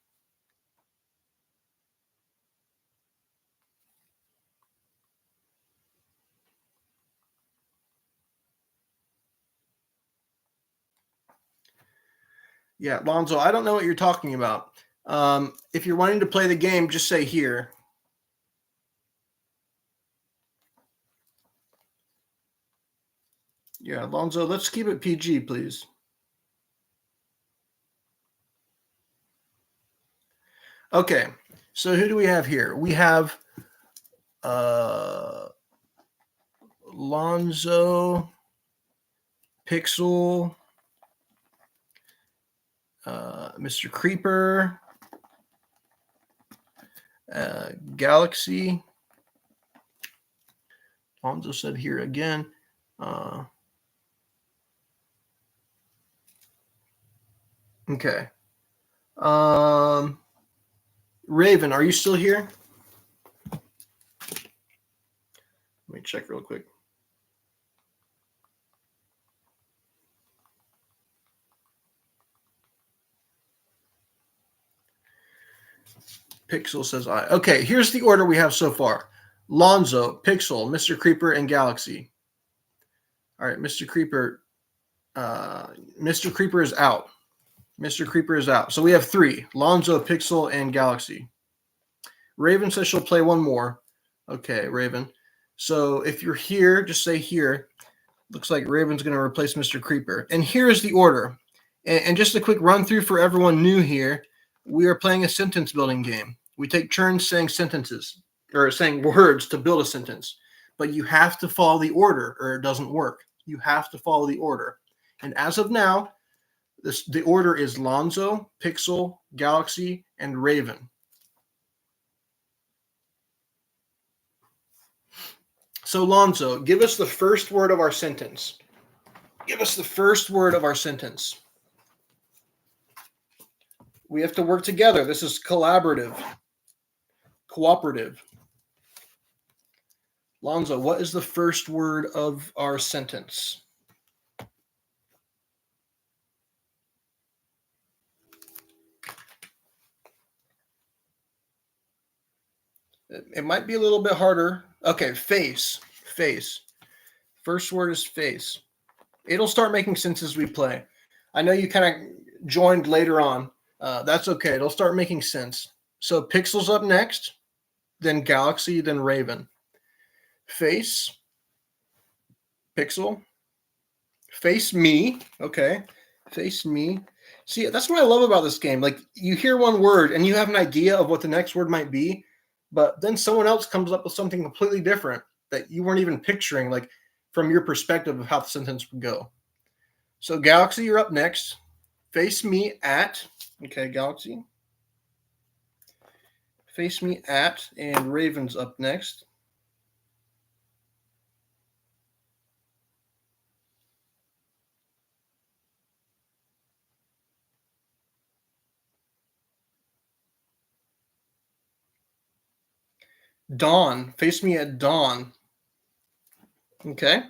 Yeah, Lonzo, I don't know what you're talking about. If you're wanting to play the game, just say here. Yeah, Lonzo, let's keep it PG, please. Okay, so who do we have here? We have Lonzo, Pixel, Mr. Creeper, Galaxy. Lonzo said here again. Okay. Raven, are you still here? Let me check real quick. Pixel says I. Okay, here's the order we have so far. Lonzo, Pixel, Mr. Creeper, and Galaxy. All right, Mr. Creeper. Mr. Creeper is out. Mr. Creeper is out. So we have 3. Lonzo, Pixel, and Galaxy. Raven says she'll play one more. Okay, Raven. So if you're here, just say here. Looks like Raven's going to replace Mr. Creeper. And here's the order. And just a quick run through for everyone new here. We are playing a sentence building game. We take turns saying sentences or saying words to build a sentence. But you have to follow the order or it doesn't work. You have to follow the order. And as of now, the order is Lonzo, Pixel, Galaxy, and Raven. So Lonzo, give us the first word of our sentence. Give us the first word of our sentence. We have to work together. This is collaborative. Cooperative. Lonzo, what is the first word of our sentence? It might be a little bit harder. Okay, face. Face. First word is face. It'll start making sense as we play. I know you kind of joined later on. That's okay. It'll start making sense. So Pixel's up next, then Galaxy, then Raven. Face. Pixel. Face me. Okay. Face me. See, that's what I love about this game. Like, you hear one word and you have an idea of what the next word might be, but then someone else comes up with something completely different that you weren't even picturing, like, from your perspective of how the sentence would go. So, Galaxy, you're up next. Face me at, okay, Galaxy. Face me at, and Raven's up next. Dawn, face me at dawn. Okay.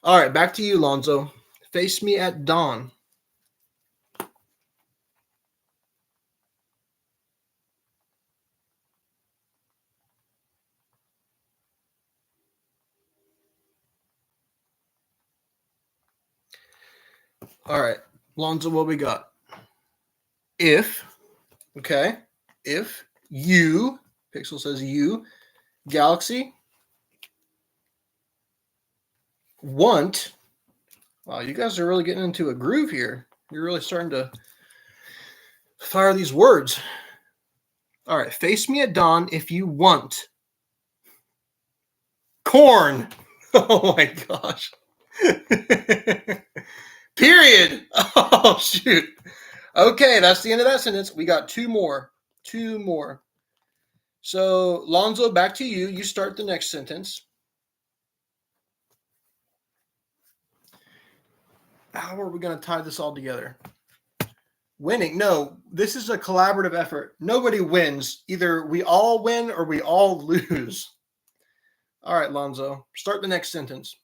All right, back to you, Lonzo. Face me at dawn. All right, Lonzo, what we got? If, okay, if you, Pixel says you, Galaxy, want, wow, you guys are really getting into a groove here. You're really starting to fire these words. All right, face me at dawn if you want corn. Oh my gosh. Period. Oh, shoot. Okay, that's the end of that sentence. We got two more. Two more. So, Lonzo, back to you. You start the next sentence. How are we going to tie this all together? Winning? No, this is a collaborative effort. Nobody wins. Either we all win or we all lose. All right, Lonzo, start the next sentence.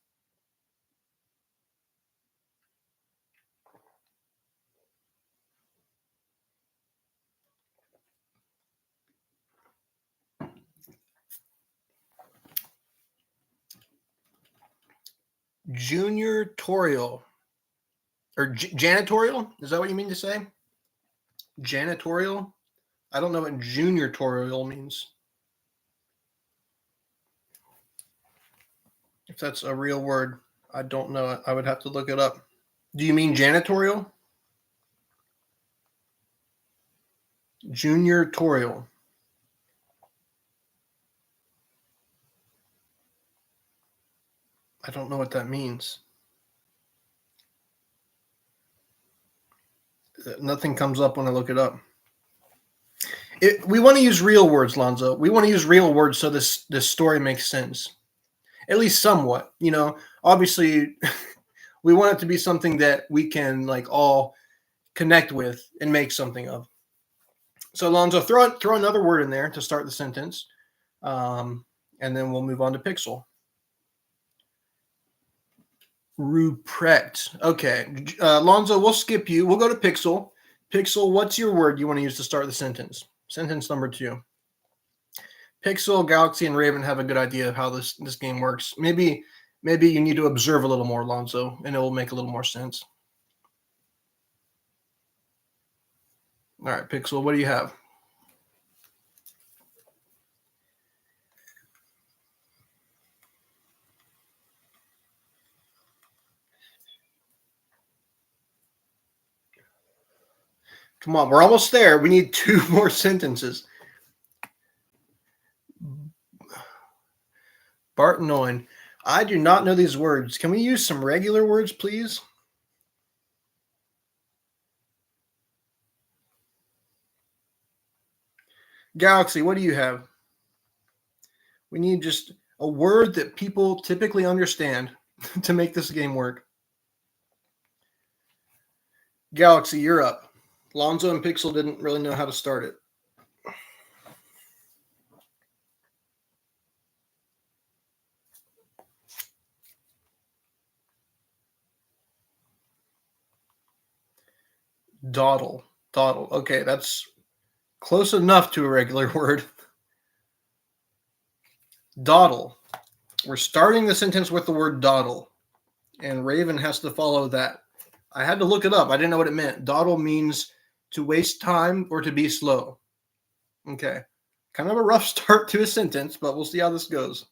Juniorial or janitorial? Is that what you mean to say? Janitorial? I don't know what juniorial means. If that's a real word, I don't know it. I would have to look it up. Do you mean janitorial? Juniorial. I don't know what that means. Nothing comes up when I look it up. We want to use real words, Lonzo. We want to use real words so this story makes sense, at least somewhat. You know, obviously, we want it to be something that we can like all connect with and make something of. So, Lonzo, throw another word in there to start the sentence, and then we'll move on to Pixel. Ruprecht. Okay, Lonzo, we'll skip you. We'll go to Pixel. Pixel, what's your word you want to use to start the sentence? Sentence number 2. Pixel, Galaxy, and Raven have a good idea of how this game works. Maybe you need to observe a little more, Lonzo, and it will make a little more sense. All right, Pixel, what do you have? Come on, we're almost there. We need 2 more sentences. Bartnoin. I do not know these words. Can we use some regular words, please? Galaxy, what do you have? We need just a word that people typically understand to make this game work. Galaxy, you're up. Lonzo and Pixel didn't really know how to start it. Dawdle. Okay, that's close enough to a regular word. Dawdle. We're starting the sentence with the word dawdle, and Raven has to follow that. I had to look it up. I didn't know what it meant. Dawdle means to waste time or to be slow. Okay. Kind of a rough start to a sentence, but we'll see how this goes.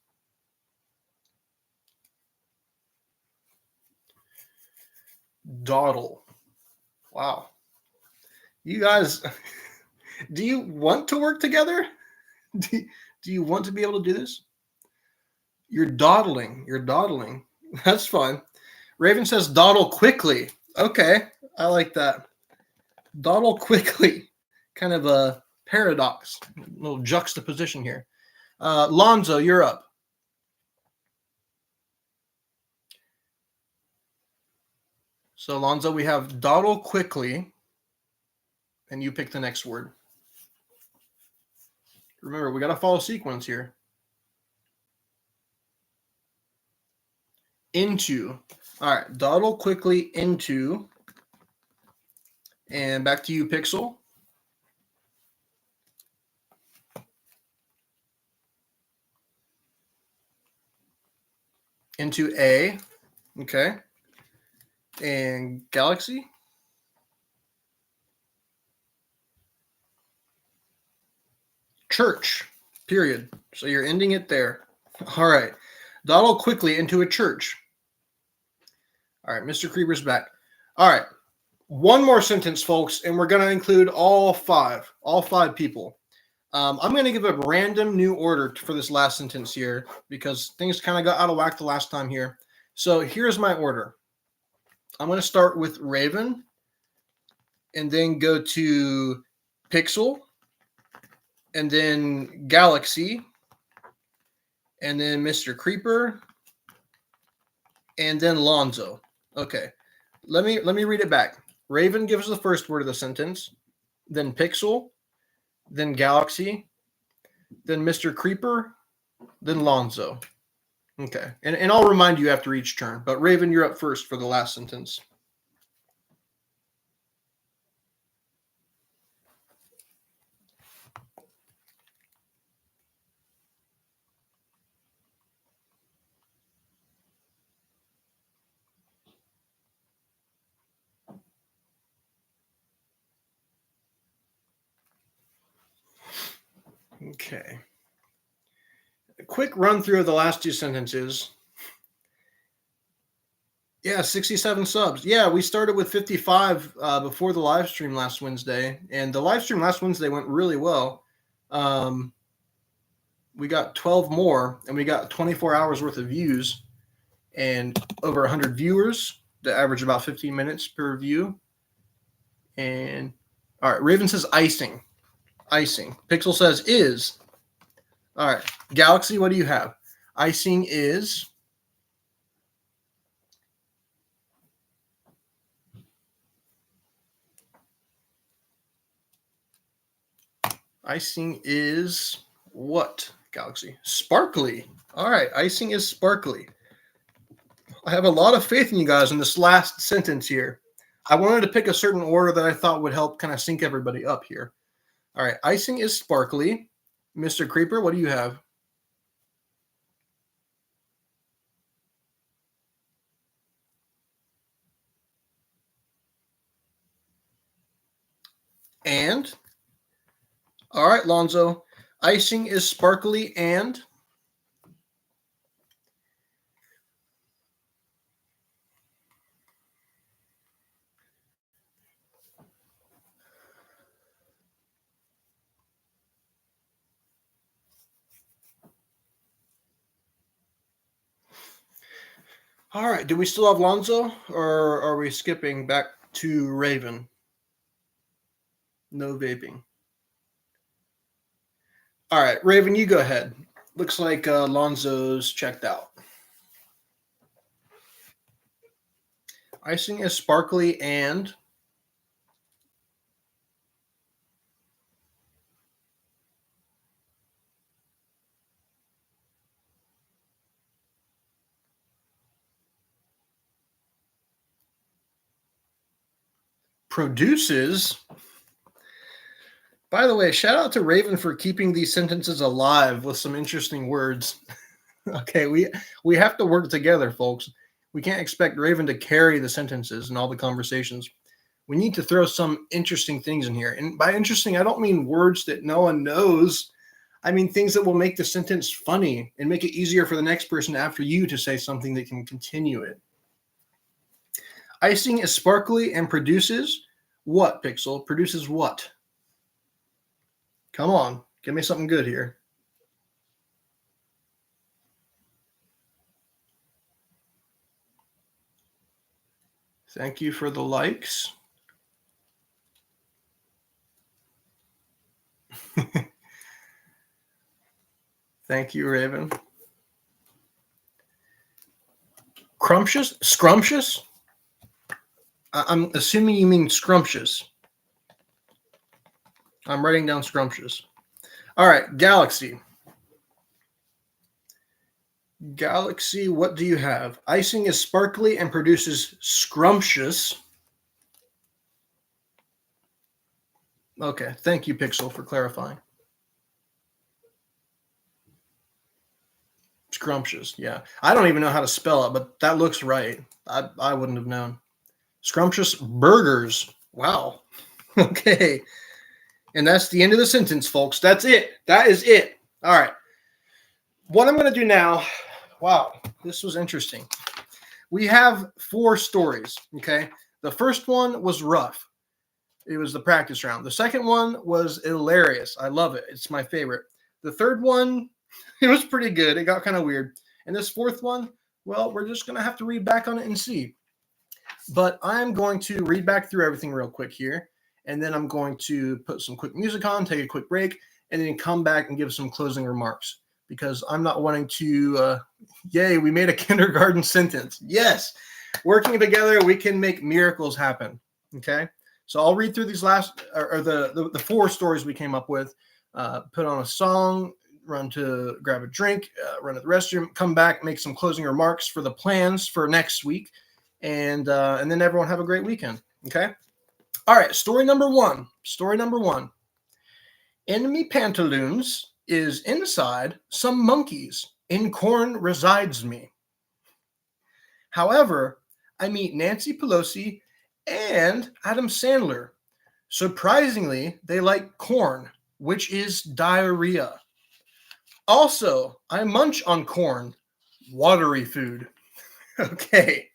Dawdle. Wow. You guys, do you want to work together? Do you want to be able to do this? You're dawdling. That's fine. Raven says dawdle quickly. Okay, I like that. Dawdle quickly. Kind of a paradox, a little juxtaposition here. Lonzo, you're up. So, Lonzo, we have dawdle quickly, and you pick the next word. Remember, we got to follow sequence here. Into. All right, dawdle quickly into. And back to you, Pixel. Into A. Okay. And Galaxy. church, period. So you're ending it there. All right. Dawdle quickly into a church. All right, Mr. Creeper's back. All right. One more sentence, folks, and we're going to include all five people. I'm going to give a random new order for this last sentence here because things kind of got out of whack the last time here. So here's my order. I'm going to start with Raven and then go to Pixel and then Galaxy and then Mr. Creeper and then Lonzo. Okay. Let me read it back. Raven gives the first word of the sentence, then Pixel, then Galaxy, then Mr. Creeper, then Lonzo. Okay. And I'll remind you after each turn. But Raven, you're up first for the last sentence. Okay. A quick run through of the last two sentences. Yeah, 67 subs. Yeah, we started with 55 before the live stream last Wednesday, and the live stream last Wednesday went really well. We got 12 more, and we got 24 hours worth of views, and over 100 viewers. That average about 15 minutes per view. And all right, Raven says icing. Icing. Pixel says is. All right, Galaxy, what do you have? Icing is. Icing is what, Galaxy? Sparkly. All right, icing is sparkly. I have a lot of faith in you guys in this last sentence here. I wanted to pick a certain order that I thought would help kind of sync everybody up here. All right, icing is sparkly. Mr. Creeper, what do you have? And, all right, Lonzo, icing is sparkly and? All right, do we still have Lonzo, or are we skipping back to Raven? No vaping. All right, Raven, you go ahead. Looks like Lonzo's checked out. Icing is sparkly and? Produces. By the way, shout out to Raven for keeping these sentences alive with some interesting words. Okay, we have to work together, folks. We can't expect Raven to carry the sentences and all the conversations. We need to throw some interesting things in here. And by interesting, I don't mean words that no one knows. I mean things that will make the sentence funny and make it easier for the next person after you to say something that can continue it. Icing is sparkly and produces what, Pixel? Produces what? Come on, give me something good here. Thank you for the likes. Thank you, Raven. Scrumptious? Scrumptious? I'm assuming you mean scrumptious. I'm writing down scrumptious. All right, Galaxy. Galaxy, what do you have? Icing is sparkly and produces scrumptious. Okay, thank you, Pixel, for clarifying. Scrumptious, yeah. I don't even know how to spell it, but that looks right. I wouldn't have known. Scrumptious burgers. Wow. Okay. And that's the end of the sentence, folks. That's it. That is it. All right. What I'm going to do now, wow, this was interesting. We have 4 stories, okay? The first one was rough. It was the practice round. The second one was hilarious. I love it. It's my favorite. The third one, it was pretty good. It got kind of weird. And this fourth one, well, we're just going to have to read back on it and see. But I'm going to read back through everything real quick here. And then I'm going to put some quick music on, take a quick break, and then come back and give some closing remarks. Because I'm not wanting to, yay, we made a kindergarten sentence. Yes, working together, we can make miracles happen. Okay, so I'll read through these last, or the 4 stories we came up with, put on a song, run to grab a drink, run to the restroom, come back, make some closing remarks for the plans for next week, and then everyone have a great weekend. Okay, all right, story number one. Enemy pantaloons is inside some monkeys. In corn resides me. However, I meet Nancy Pelosi and Adam Sandler. Surprisingly, they like corn, which is diarrhea. Also, I munch on corn, watery food. Okay.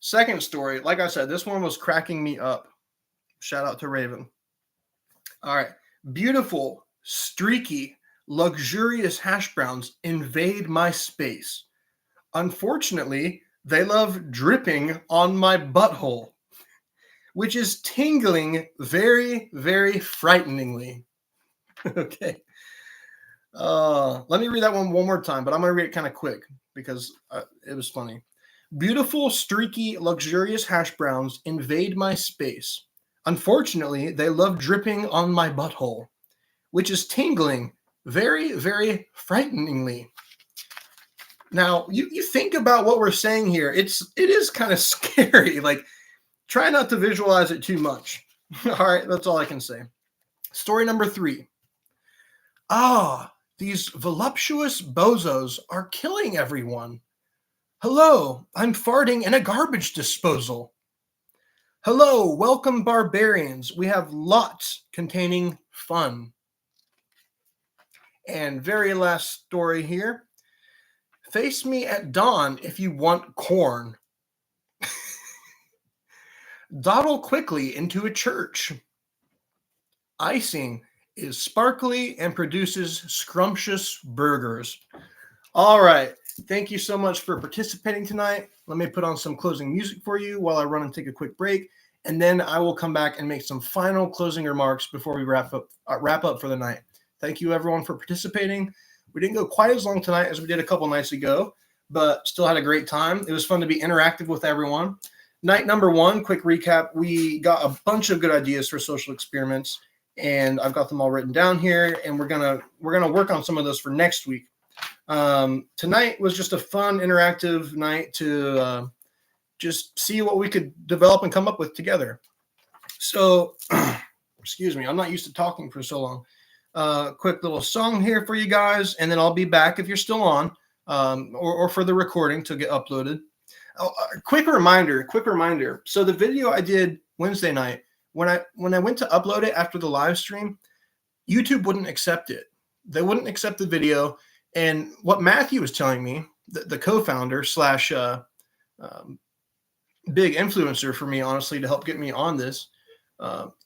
Second story, like I said, this one was cracking me up. Shout out to Raven. All right. Beautiful, streaky, luxurious hash browns invade my space. Unfortunately, they love dripping on my butthole, which is tingling very, very frighteningly. Okay. Let me read that one more time, but I'm going to read it kind of quick because it was funny. Beautiful, streaky, luxurious hash browns invade my space. Unfortunately, they love dripping on my butthole, which is tingling very, very frighteningly. Now, you think about what we're saying here. It is kind of scary. Like, try not to visualize it too much. All right, that's all I can say. Story number 3. These voluptuous bozos are killing everyone. Hello, I'm farting in a garbage disposal. Hello, welcome barbarians. We have lots containing fun. And very last story here. Face me at dawn if you want corn. Dawdle quickly into a church. Icing is sparkly and produces scrumptious burgers. All right. Thank you so much for participating tonight. Let me put on some closing music for you while I run and take a quick break. And then I will come back and make some final closing remarks before we wrap up for the night. Thank you, everyone, for participating. We didn't go quite as long tonight as we did a couple nights ago, but still had a great time. It was fun to be interactive with everyone. Night number 1, quick recap. We got a bunch of good ideas for social experiments, and I've got them all written down here, and we're gonna work on some of those for next week. Tonight was just a fun, interactive night to just see what we could develop and come up with together. So, excuse me, I'm not used to talking for so long. Quick little song here for you guys, and then I'll be back if you're still on, or for the recording to get uploaded. Quick reminder. So the video I did Wednesday night, when I went to upload it after the live stream, YouTube wouldn't accept it. They wouldn't accept the video. And what Matthew was telling me, the co-founder slash big influencer for me, honestly, to help get me on this,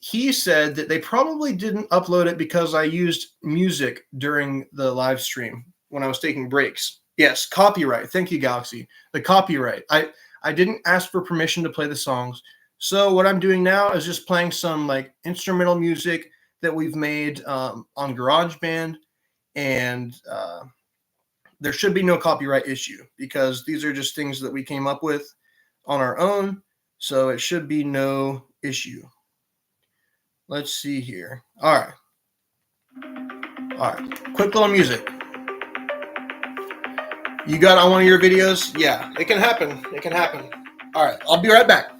he said that they probably didn't upload it because I used music during the live stream when I was taking breaks. Yes, copyright. Thank you, Galaxy. The copyright. I didn't ask for permission to play the songs. So what I'm doing now is just playing some like instrumental music that we've made on GarageBand, and there should be no copyright issue because these are just things that we came up with on our own. So it should be no issue. Let's see here. All right. Quick little music. You got on one of your videos? Yeah, it can happen. All right, I'll be right back.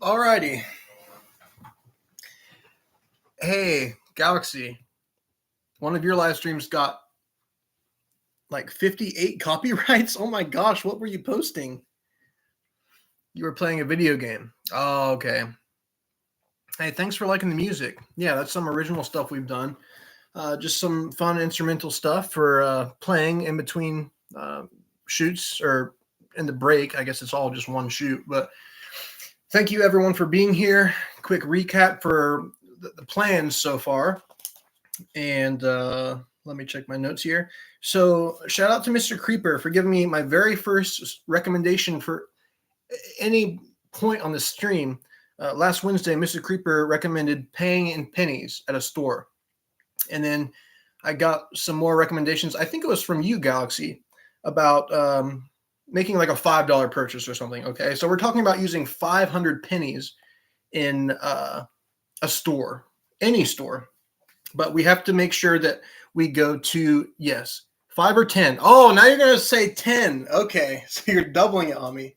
Alrighty. Hey, Galaxy. One of your live streams got like 58 copyrights. Oh my gosh, what were you posting? You were playing a video game. Oh, okay. Hey, thanks for liking the music. Yeah, that's some original stuff we've done. Just some fun instrumental stuff for playing in between shoots or in the break. I guess it's all just one shoot. But thank you, everyone, for being here. Quick recap for the plans so far. And let me check my notes here. So shout out to Mr. Creeper for giving me my very first recommendation for any point on the stream. Last Wednesday, Mr. Creeper recommended paying in pennies at a store. And then I got some more recommendations. I think it was from you, Galaxy, about making like a $5 purchase or something. Okay, so we're talking about using 500 pennies in a store, any store. But we have to make sure that we go to, yes, 5 or 10. Oh, now you're going to say 10. Okay, so you're doubling it on me.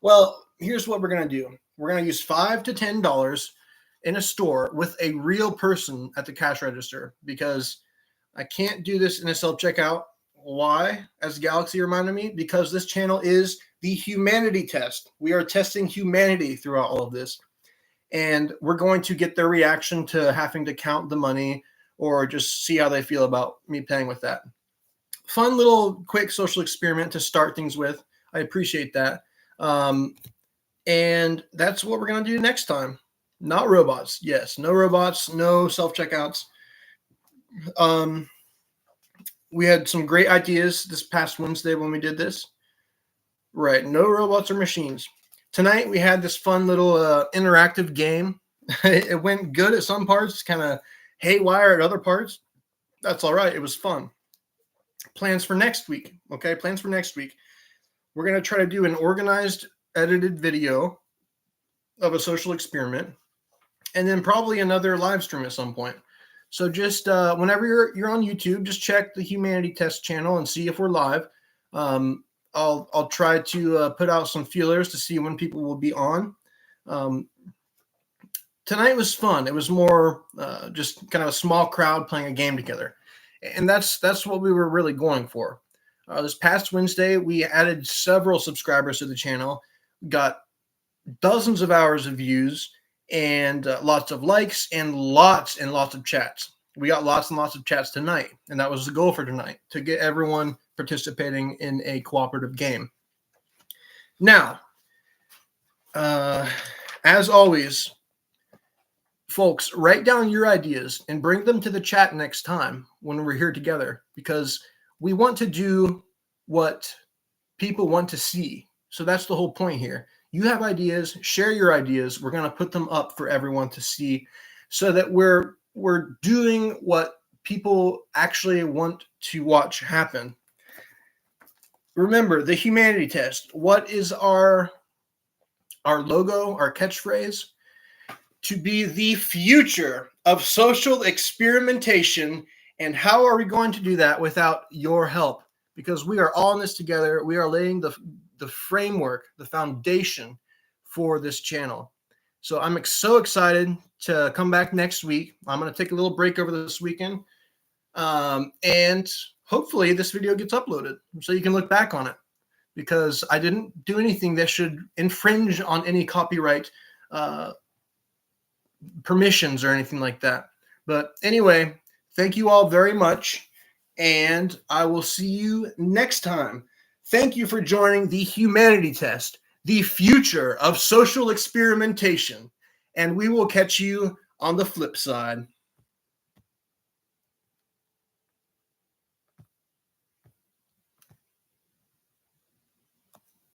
Well, here's what we're going to do. We're going to use $5 to $10 in a store with a real person at the cash register, because I can't do this in a self-checkout. Why? As Galaxy reminded me, because this channel is the humanity test. We are testing humanity throughout all of this. And we're going to get their reaction to having to count the money or just see how they feel about me paying with that. Fun little quick social experiment to start things with. I appreciate that. And that's what we're going to do next time. Not robots. Yes, no robots, no self-checkouts. We had some great ideas this past Wednesday when we did this. Right, no robots or machines. Tonight we had this fun little interactive game. It went good at some parts, kind of haywire at other parts. That's all right. It was fun. Plans for next week. Okay, plans for next week. We're going to try to do an organized, edited video of a social experiment, and then probably another live stream at some point. So just whenever you're on YouTube, just check the Humanity Test channel and see if we're live. I'll try to put out some feelers to see when people will be on. Tonight was fun. It was more just kind of a small crowd playing a game together, and that's what we were really going for. This past Wednesday, we added several subscribers to the channel, got dozens of hours of views, and lots of likes and lots of chats. We got lots and lots of chats tonight, and that was the goal for tonight, to get everyone participating in a cooperative game. Now, as always, folks, write down your ideas and bring them to the chat next time when we're here together, because we want to do what people want to see. So that's the whole point here. You have ideas, share your ideas. We're going to put them up for everyone to see, so that we're doing what people actually want to watch happen. Remember, the humanity test. What is our logo, our catchphrase? To be the future of social experimentation. And how are we going to do that without your help? Because we are all in this together. We are laying the framework, the foundation for this channel. So I'm so excited to come back next week. I'm going to take a little break over this weekend. And hopefully this video gets uploaded so you can look back on it, because I didn't do anything that should infringe on any copyright permissions or anything like that. But anyway, thank you all very much, and I will see you next time. Thank you for joining the Humanity Test, the future of social experimentation, and we will catch you on the flip side.